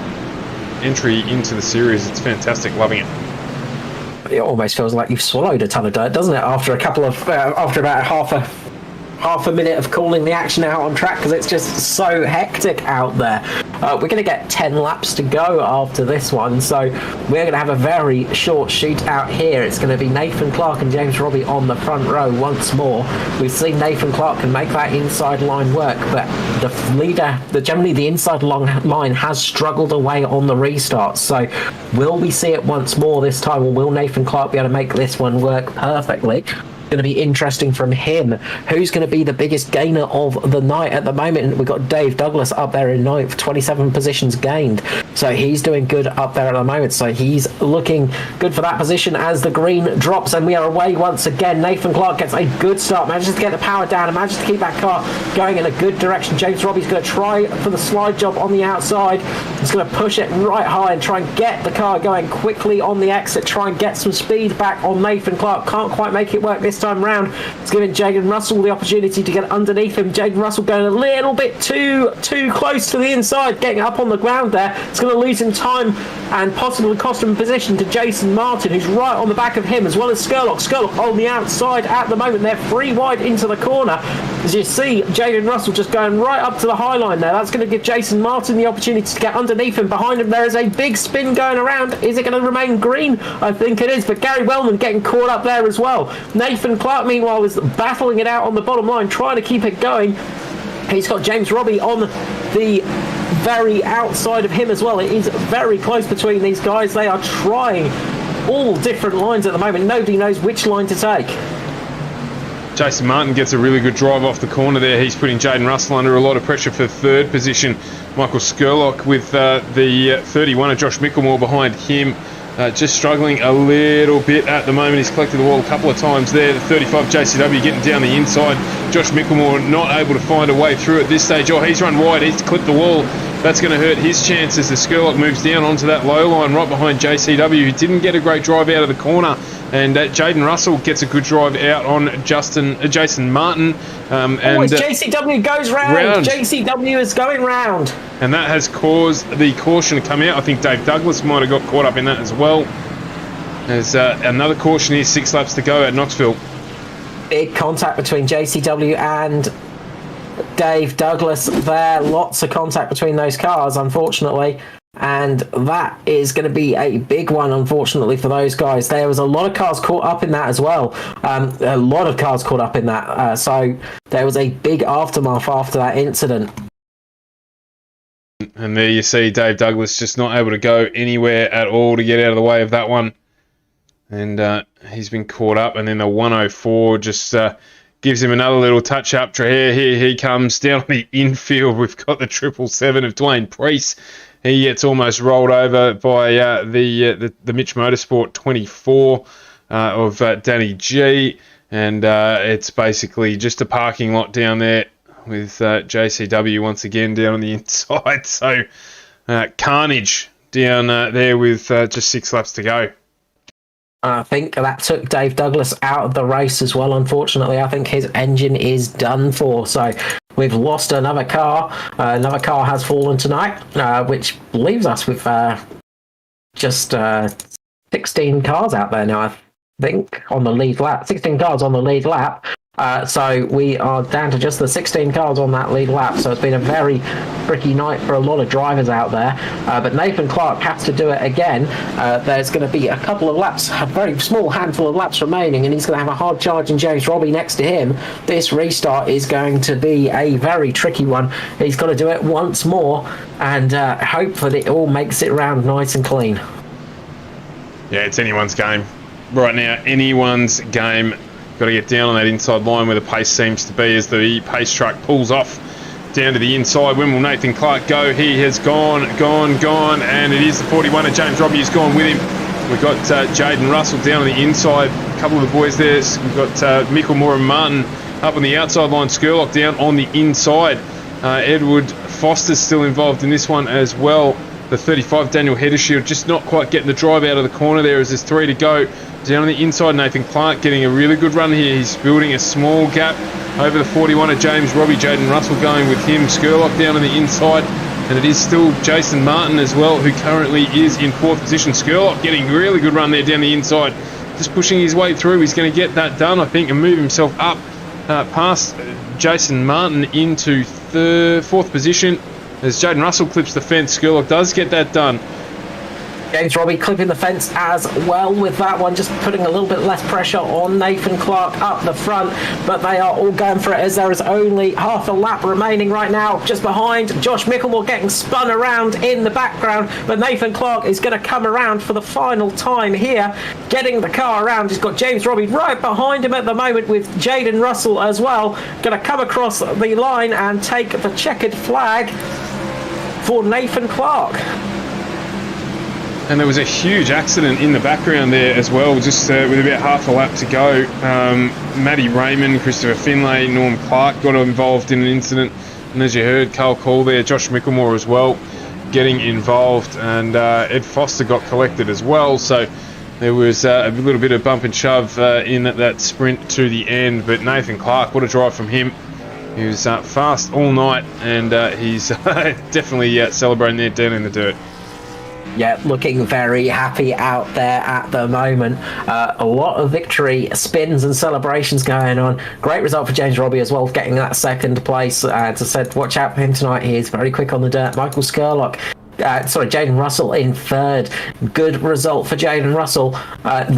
entry into the series. It's fantastic, loving it. It almost feels like you've swallowed a ton of dirt, doesn't it? After about half a minute of calling the action out on track, because it's just so hectic out there. We're going to get 10 laps to go after this one, so we're going to have a very short shootout here. It's going to be Nathan Clark and James Robbie on the front row once more. We've seen Nathan Clark can make that inside line work, but the leader, generally the inside line has struggled away on the restart. So will we see it once more this time, or will Nathan Clark be able to make this one work perfectly? Going to be interesting from him. Who's going to be the biggest gainer of the night at the moment? We've got Dave Douglas up there in 9th, 27 positions gained. So he's doing good up there at the moment. So he's looking good for that position as the green drops, and we are away once again. Nathan Clark gets a good start, manages to get the power down and manages to keep that car going in a good direction. James Robbie's going to try for the slide job on the outside. He's going to push it right high and try and get the car going quickly on the exit, try and get some speed back on Nathan Clark. Can't quite make it work this time round. It's giving Jaden Russell the opportunity to get underneath him. Jaden Russell going a little bit too close to the inside, getting up on the ground there. It's going to lose him time and possibly cost him position to Jason Martin, who's right on the back of him, as well as Skurlock. Skurlock on the outside at the moment. They're free wide into the corner. As you see, Jaden Russell just going right up to the high line there. That's going to give Jason Martin the opportunity to get underneath him. Behind him there is a big spin going around. Is it going to remain green? I think it is, but Gary Wellman getting caught up there as well. Nathan Clark, meanwhile, is battling it out on the bottom line, trying to keep it going. He's got James Robbie on the very outside of him as well. It is very close between these guys. They are trying all different lines at the moment. Nobody knows which line to take. Jason Martin gets a really good drive off the corner there. He's putting Jaden Russell under a lot of pressure for third position. Michael Skurlock with the 31 of Josh Mickelmore behind him. Just struggling a little bit at the moment. He's collected the wall a couple of times there. The 35 JCW getting down the inside. Josh Mickelmore not able to find a way through at this stage. Oh, he's run wide. He's clipped the wall. That's going to hurt his chances as Skurlock moves down onto that low line right behind JCW, who didn't get a great drive out of the corner. And Jaden Russell gets a good drive out on Jason Martin. JCW goes round. JCW is going round. And that has caused the caution to come out. I think Dave Douglas might have got caught up in that as well. There's another caution here, 6 laps to go at Knoxville. Big contact between JCW and Dave Douglas there. Lots of contact between those cars, unfortunately. And that is going to be a big one, unfortunately, for those guys. There was a lot of cars caught up in that as well. A lot of cars caught up in that. So there was a big aftermath after that incident. And there you see Dave Douglas just not able to go anywhere at all to get out of the way of that one. And he's been caught up. And then the 104 just gives him another little touch-up. Here he comes down the infield. We've got the 777 of Dwayne Priest. He gets almost rolled over by the Mitch Motorsport 24 of Danny G. And it's basically just a parking lot down there with JCW once again down on the inside. So carnage down there with just 6 laps to go. I think that took Dave Douglas out of the race as well, unfortunately. I think his engine is done for. So we've lost another car. Another car has fallen tonight, which leaves us with just 16 cars out there now, I think, on the lead lap. 16 cars on the lead lap. So we are down to just the 16 cars on that lead lap. So it's been a very tricky night for a lot of drivers out there. But Nathan Clark has to do it again. There's going to be a couple of laps, a very small handful of laps remaining, and he's going to have a hard charge in James Robbie next to him. This restart is going to be a very tricky one. He's got to do it once more and hope that it all makes it round nice and clean. Yeah, it's anyone's game. Right now, anyone's game. Got to get down on that inside line where the pace seems to be as the pace truck pulls off down to the inside. When will Nathan Clark go? He has gone, and it is the 41 of James Robbie who's gone with him. We've got Jaden Russell down on the inside. A couple of the boys there. We've got Mickelmore and Martin up on the outside line. Skurlock down on the inside. Edward Foster's still involved in this one as well. The 35 Daniel Heddershield just not quite getting the drive out of the corner there as there's 3 to go. Down on the inside, Nathan Clark getting a really good run here. He's building a small gap over the 41 of James Robbie. Jaden Russell going with him. Skurlock down on the inside. And it is still Jason Martin as well, who currently is in 4th position. Skurlock getting a really good run there down the inside. Just pushing his way through. He's going to get that done, I think, and move himself up past Jason Martin into 4th position. As Jaden Russell clips the fence, Skurlock does get that done. James Robbie clipping the fence as well with that one, just putting a little bit less pressure on Nathan Clark up the front, but they are all going for it as there is only half a lap remaining right now. Just behind, Josh Mickelmore getting spun around in the background, but Nathan Clark is going to come around for the final time here, getting the car around. He's got James Robbie right behind him at the moment with Jaden Russell as well. Going to come across the line and take the checkered flag for Nathan Clark. And there was a huge accident in the background there as well, just with about half a lap to go. Matty Raymond, Christopher Finlay, Norm Clark got involved in an incident. And as you heard, Carl Call there, Josh Mickelmore as well getting involved. And Ed Foster got collected as well. So there was a little bit of bump and shove in that sprint to the end. But Nathan Clark, what a drive from him. He was fast all night, and he's definitely celebrating there down in the dirt. Yeah, looking very happy out there at the moment. A lot of victory spins and celebrations going on. Great result for James Robbie as well, getting that 2nd place. As I said, watch out for him tonight. He is very quick on the dirt. Michael Skurlock Jaden Russell in third. Good result for Jaden Russell.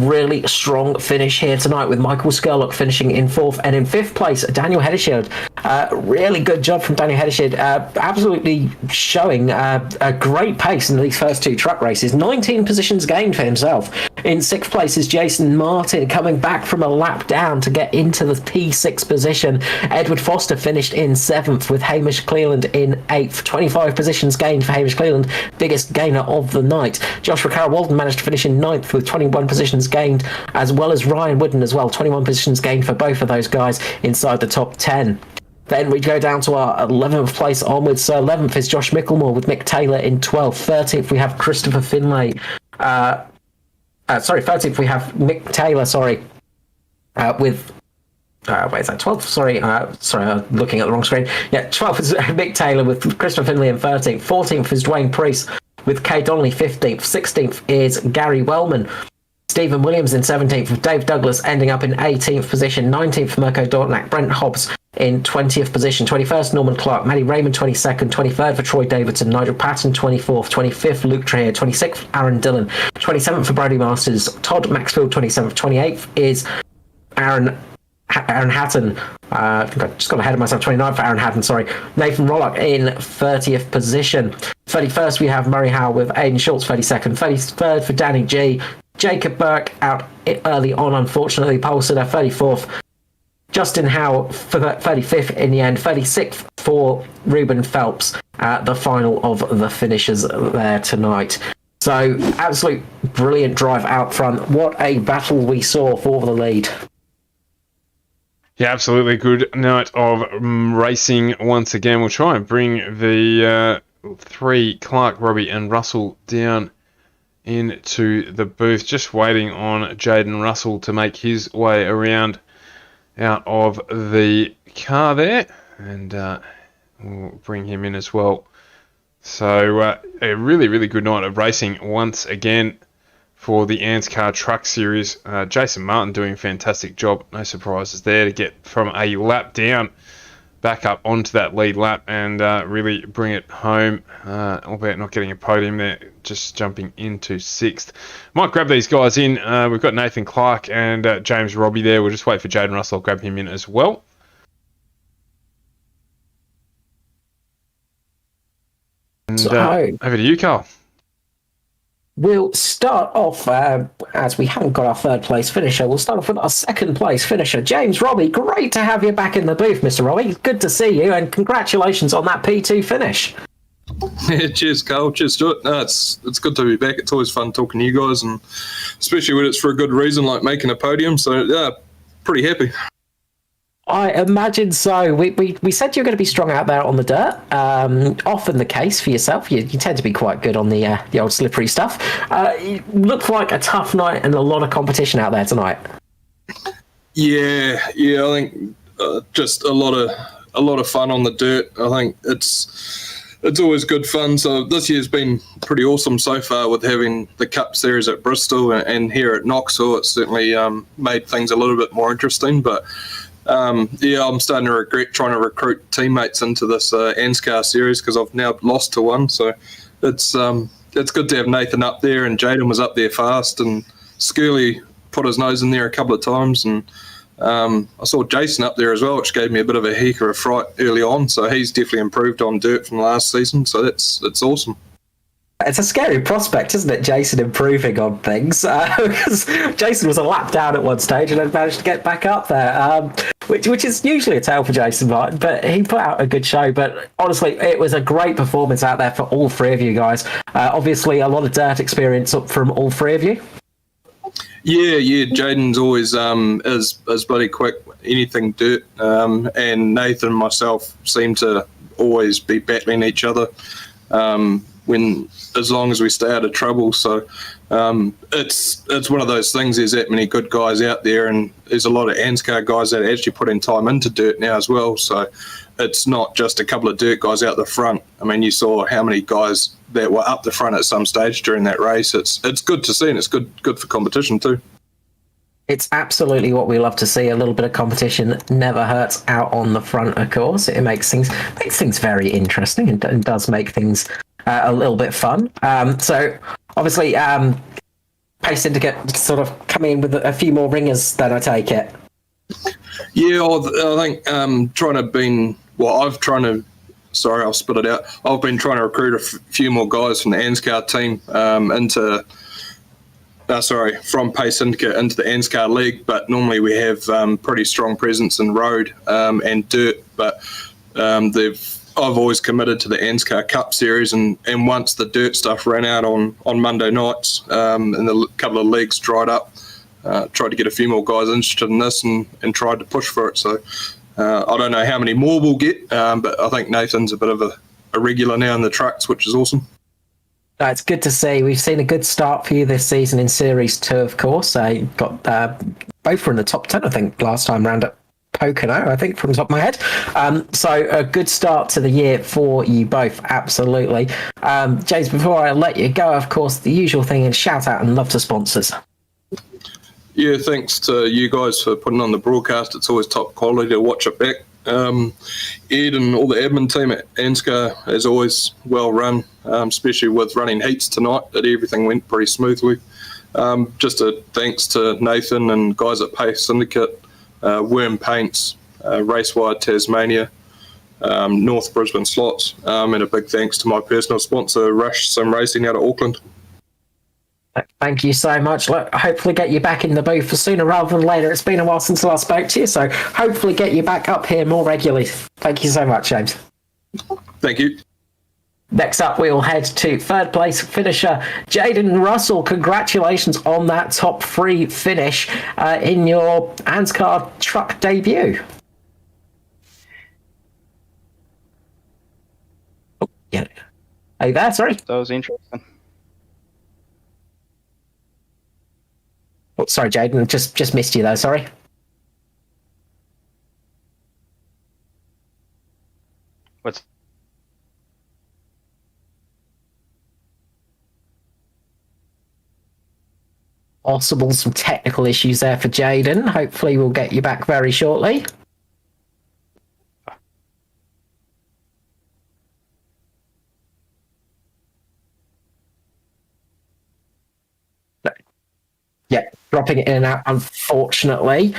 Really strong finish here tonight with Michael Skurlock finishing in fourth. And in fifth place, Daniel Hedeshield. Really good job from Daniel Hedeshield. Absolutely showing a great pace in these first two truck races. 19 positions gained for himself. In sixth place is Jason Martin coming back from a lap down to get into the P6 position. Edward Foster finished in seventh with Hamish Cleland in eighth. 25 positions gained for Hamish Cleland, biggest gainer of the night. Joshua Carroll-Walden managed to finish in ninth with 21 positions gained, as well as Ryan Wooden as well. 21 positions gained for both of those guys inside the top 10. Then we go down to our 11th place onwards. So 11th is Josh Micklemore with Mick Taylor in 12th. 13th we have Christopher Finlay. 13th we have Mick Taylor, with... wait, is that 12th? Sorry, I'm looking at the wrong screen. Yeah, 12th is Mick Taylor with Christopher Finlay in 13th. 14th is Dwayne Priest with Kay Donnelly 15th. 16th is Gary Wellman. Stephen Williams in 17th with Dave Douglas ending up in 18th position. 19th Mirko Dortnack. Brent Hobbs in 20th position. 21st Norman Clark. Maddie Raymond 22nd. 23rd for Troy Davidson. Nigel Patton 24th. 25th Luke Trier. 26th Aaron Dillon. 27th for Brody Masters. Todd Maxfield 27th. 28th is Aaron Hatton. I think I just got ahead of myself. 29th for Aaron Hatton, sorry. Nathan Rollock in 30th position. 31st we have Murray Howe with Aidan Schultz 32nd. 33rd for Danny G. Jacob Burke out early on, unfortunately. Pole sitter 34th. Justin Howe for 35th in the end. 36th for Ruben Phelps at the final of the finishers there tonight. So, absolute brilliant drive out front. What a battle we saw for the lead. Yeah, absolutely good night of racing once again. We'll try and bring the three, Clark, Robbie and Russell, down into the booth. Just waiting on Jaden Russell to make his way around out of the car there. And we'll bring him in as well. So a really, really good night of racing once again for the ANZCAR Truck Series. Jason Martin doing a fantastic job. No surprises there to get from a lap down back up onto that lead lap and really bring it home, albeit not getting a podium there, just jumping into sixth. Might grab these guys in. We've got Nathan Clark and James Robbie there. We'll just wait for Jaden Russell. I'll grab him in as well. And over to you, Carl. We'll start off, as we haven't got our third place finisher, we'll start off with our second place finisher, James Robbie. Great to have you back in the booth, Mr. Robbie. Good to see you, and congratulations on that P2 finish. Yeah, cheers, Carl. Cheers, Stuart. No, it's good to be back. It's always fun talking to you guys, and especially when it's for a good reason, like making a podium. So, yeah, pretty happy. I imagine so. We said you're going to be strong out there on the dirt. Often the case for yourself. You tend to be quite good on the old slippery stuff. It looked like a tough night and a lot of competition out there tonight. Yeah. I think just a lot of fun on the dirt. I think it's always good fun. So this year's been pretty awesome so far with having the Cup Series at Bristol and here at Knoxville. It's certainly made things a little bit more interesting, but. I'm starting to regret trying to recruit teammates into this ANZCAR series because I've now lost to one. So it's good to have Nathan up there, and Jaden was up there fast, and Skirley put his nose in there a couple of times, and I saw Jason up there as well, which gave me a bit of a heck of a fright early on. So he's definitely improved on dirt from last season. So that's awesome. It's a scary prospect, isn't it, Jason improving on things? Because Jason was a lap down at one stage and then managed to get back up there, which is usually a tale for Jason Martin, but he put out a good show. But honestly, it was a great performance out there for all three of you guys. Obviously, a lot of dirt experience up from all three of you. Yeah. Jaden's always is bloody quick, anything dirt, and Nathan and myself seem to always be battling each other. As long as we stay out of trouble. So it's one of those things. There's that many good guys out there, and there's a lot of ANZCAR guys that actually put in time into dirt now as well. So it's not just a couple of dirt guys out the front. I mean, you saw how many guys that were up the front at some stage during that race. It's good to see, and it's good for competition too. It's absolutely what we love to see. A little bit of competition never hurts out on the front, of course. It makes things very interesting and does make things a little bit fun. So obviously, Pace Syndicate sort of coming in with a few more ringers, then I take it. Yeah, I think I'll spit it out. I've been trying to recruit a few more guys from the ANZCAR team from Pace Syndicate into the ANZCAR League, but normally we have pretty strong presence in road and dirt, but I've always committed to the ANZCAR Cup series, and once the dirt stuff ran out on Monday nights and the couple of leagues dried up, tried to get a few more guys interested in this and tried to push for it. So I don't know how many more we'll get, but I think Nathan's a bit of a regular now in the trucks, which is awesome. It's good to see. We've seen a good start for you this season in Series 2, of course. Got both were in the top 10, I think, last time round at Pocono, I think, from the top of my head. So a good start to the year for you both, absolutely. James, before I let you go, of course, the usual thing is shout out and love to sponsors. Yeah, thanks to you guys for putting on the broadcast. It's always top quality to watch it back. Ed and all the admin team at ANZCAR is always well run, especially with running heats tonight, that everything went pretty smoothly. Just a thanks to Nathan and guys at Pace Syndicate, Worm Paints, Racewire Tasmania, North Brisbane Slots, and a big thanks to my personal sponsor, Rush Sim Racing out of Auckland. Thank you so much. Look, hopefully get you back in the booth for sooner rather than later. It's been a while since I last spoke to you, so hopefully get you back up here more regularly. Thank you so much, James. Thank you. Next up, we'll head to third place finisher Jaden Russell. Congratulations on that top 3 finish in your ANZCAR truck debut. Oh, yeah. Are you there? Sorry. That was interesting. Oh, sorry, Jaden. Just missed you there. Sorry. What's possible some technical issues there for Jaden. Hopefully we'll get you back very shortly. Yeah, dropping it in and out, unfortunately.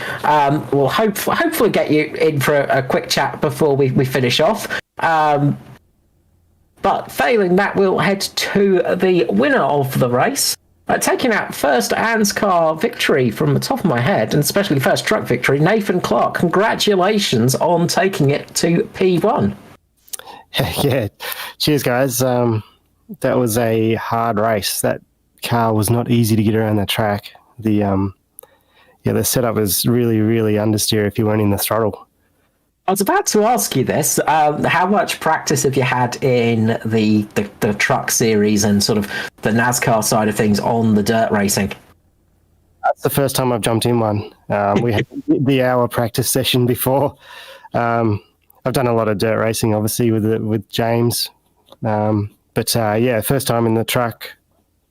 We'll hopefully get you in for a quick chat before we finish off. But failing that, we'll head to the winner of the race. Taking out first ANZCAR victory from the top of my head, and especially first truck victory, Nathan Clark. Congratulations on taking it to P1. Yeah, cheers, guys. That was a hard race. That car was not easy to get around the track. The setup was really, really understeer if you weren't in the throttle. I was about to ask you this. How much practice have you had in the truck series and sort of the NASCAR side of things on the dirt racing? That's the first time I've jumped in one. We had the hour practice session before. I've done a lot of dirt racing, obviously, with James. First time in the truck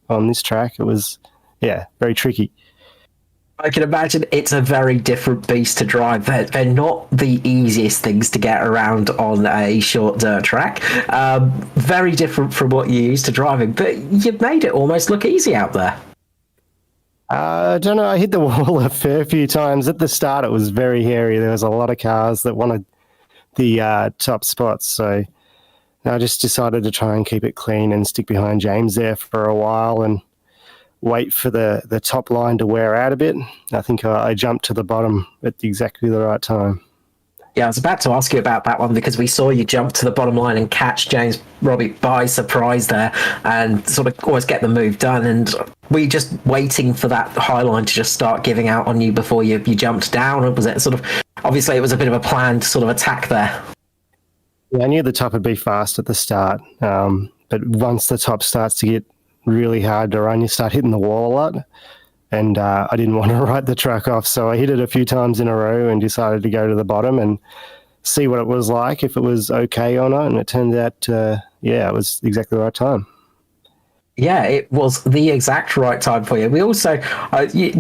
on this track. It was, very tricky. I can imagine it's a very different beast to drive. They're not the easiest things to get around on a short dirt track. Very different from what you're used to driving, but you've made it almost look easy out there. I don't know. I hit the wall a fair few times. At the start, it was very hairy. There was a lot of cars that wanted the top spots, so I just decided to try and keep it clean and stick behind James there for a while and wait for the top line to wear out a bit. I think I jumped to the bottom at exactly the right time. Yeah, I was about to ask you about that one because we saw you jump to the bottom line and catch James Robbie by surprise there and sort of always get the move done. And were you just waiting for that high line to just start giving out on you before you jumped down? Or was it sort of, obviously it was a bit of a planned sort of attack there? Yeah, I knew the top would be fast at the start. But once the top starts to get really hard to run, you start hitting the wall a lot, and I didn't want to write the truck off, so I hit it a few times in a row and decided to go to the bottom and see what it was like, if it was okay or not, and it turned out it was exactly the right time. Yeah, it was the exact right time for you. We also, you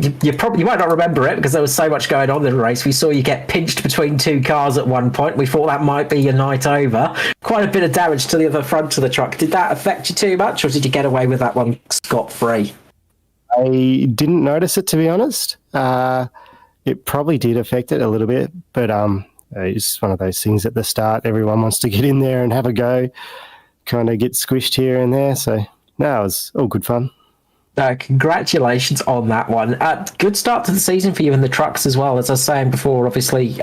might not remember it because there was so much going on in the race. We saw you get pinched between two cars at one point. We thought that might be your night over. Quite a bit of damage to the other front of the truck. Did that affect you too much, or did you get away with that one scot-free? I didn't notice it, to be honest. It probably did affect it a little bit, but it's one of those things at the start. Everyone wants to get in there and have a go, kind of get squished here and there. So, no, it was all good fun. Congratulations on that one. Good start to the season for you in the trucks as well. As I was saying before, obviously,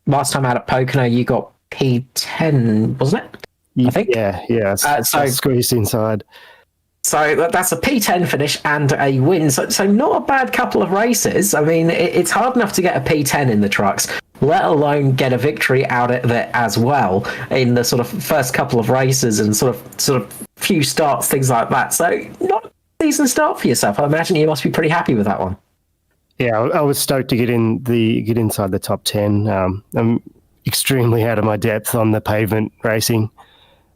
last time out at Pocono, you got P10, wasn't it? I think. Yeah. So squeezed inside. So that's a P10 finish and a win. So not a bad couple of races. I mean, it's hard enough to get a P10 in the trucks, let alone get a victory out of it as well in the sort of first couple of races and sort of few starts, things like that. So not a decent start for yourself. I imagine you must be pretty happy with that one. Yeah, I was stoked to get inside the top 10. I'm extremely out of my depth on the pavement racing.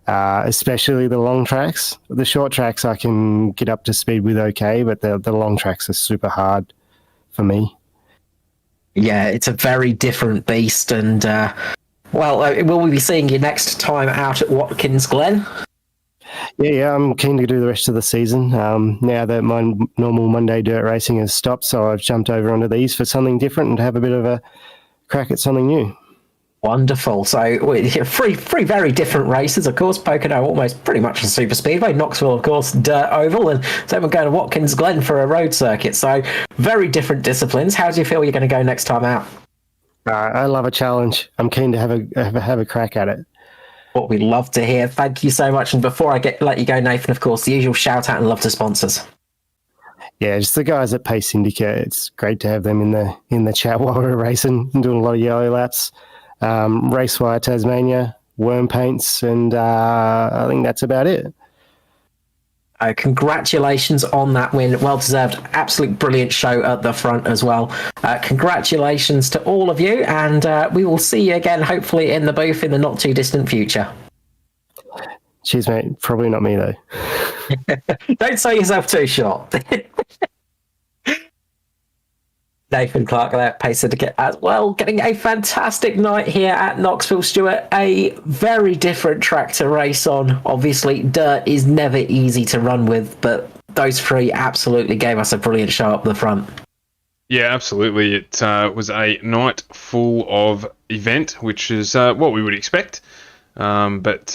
Especially the long tracks. The short tracks I can get up to speed with okay, but the long tracks are super hard for me. Yeah, it's a very different beast. And, will we be seeing you next time out at Watkins Glen? Yeah, I'm keen to do the rest of the season. Now that my normal Monday dirt racing has stopped, so I've jumped over onto these for something different and to have a bit of a crack at something new. Wonderful. So three very different races, of course. Pocono almost pretty much a super speedway. Knoxville, of course, dirt oval, and then we're going to Watkins Glen for a road circuit. So very different disciplines. How do you feel you're going to go next time out? I love a challenge. I'm keen to have a crack at it. What we love to hear. Thank you so much. And before I let you go, Nathan, of course, the usual shout out and love to sponsors. Yeah, just the guys at Pace Syndicate. It's great to have them in the chat while we're racing and doing a lot of yellow laps. Racewire Tasmania, Worm Paints, and I think that's about it. Congratulations on that win. Well deserved. Absolute brilliant show at the front as well. Congratulations to all of you, and we will see you again, hopefully, in the booth in the not too distant future. Cheers, mate. Probably not me, though. Don't sell yourself too short. Nathan Clark there, Pace Syndicate as well, getting a fantastic night here at Knoxville, Stuart. A very different track to race on. Obviously, dirt is never easy to run with, but those three absolutely gave us a brilliant show up the front. Yeah, absolutely. It was a night full of event, which is what we would expect, but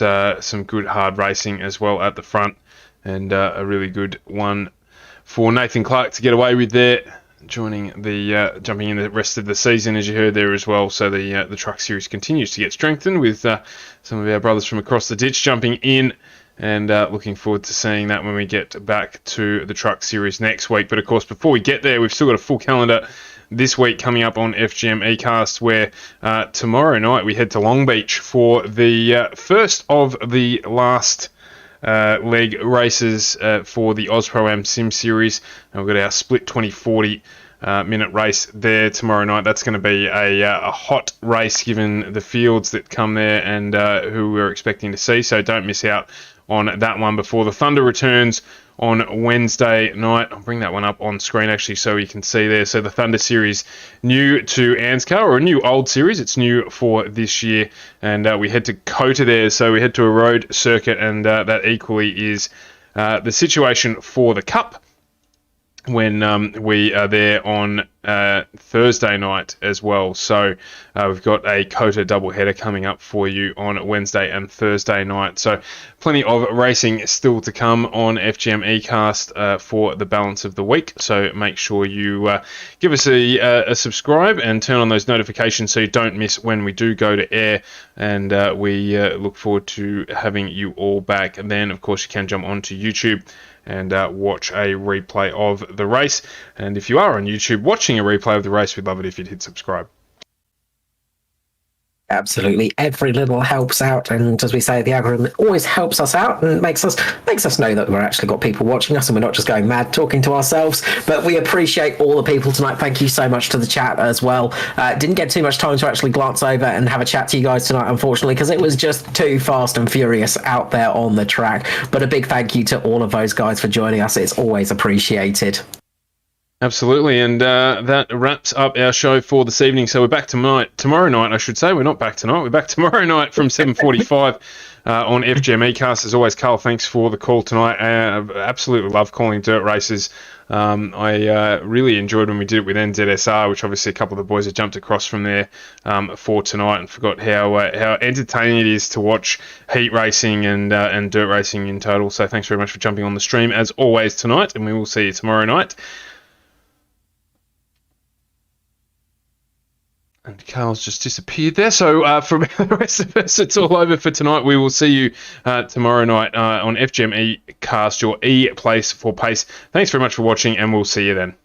some good hard racing as well at the front, and a really good one for Nathan Clark to get away with there. Jumping in the rest of the season, as you heard there as well. So the truck series continues to get strengthened with some of our brothers from across the ditch jumping in, and looking forward to seeing that when we get back to the truck series next week. But of course, before we get there, we've still got a full calendar this week coming up on FGM eCast, where tomorrow night we head to Long Beach for the first of the last leg races for the Oz-Pro-Am Sim Series. And we've got our split 20-40 minute race there tomorrow night. That's going to be a hot race given the fields that come there and who we're expecting to see. So don't miss out on that one before the Thunder returns on Wednesday night. I'll bring that one up on screen actually so you can see there. So the Thunder Series, new to ANZCAR, or a new old series. It's new for this year, and we head to COTA there. So we head to a road circuit, and that equally is the situation for the Cup when we are there on Thursday night as well. So we've got a COTA doubleheader coming up for you on Wednesday and Thursday night. So plenty of racing still to come on FGM eCast for the balance of the week. So make sure you give us a subscribe and turn on those notifications so you don't miss when we do go to air. And we look forward to having you all back. And then, of course, you can jump onto YouTube and watch a replay of the race. And if you are on YouTube watching a replay of the race, we'd love it if you'd hit subscribe. Absolutely, every little helps out, and as we say, the algorithm always helps us out and makes us know that we've actually got people watching us, and we're not just going mad talking to ourselves. But we appreciate all the people tonight. Thank you so much to the chat as well. Didn't get too much time to actually glance over and have a chat to you guys tonight, unfortunately, because it was just too fast and furious out there on the track. But a big thank you to all of those guys for joining us. It's always appreciated. Absolutely, and that wraps up our show for this evening. So we're back tomorrow night, I should say. We're not back tonight. We're back tomorrow night from 7:45 on FGM Ecast. As always, Carl, thanks for the call tonight. I absolutely love calling dirt races. I really enjoyed when we did it with NZSR, which obviously a couple of the boys have jumped across from there for tonight, and forgot how entertaining it is to watch heat racing and dirt racing in total. So thanks very much for jumping on the stream as always tonight, and we will see you tomorrow night. And Carl's just disappeared there. So from the rest of us, it's all over for tonight. We will see you tomorrow night on FGM Ecast, your E place for pace. Thanks very much for watching, and we'll see you then.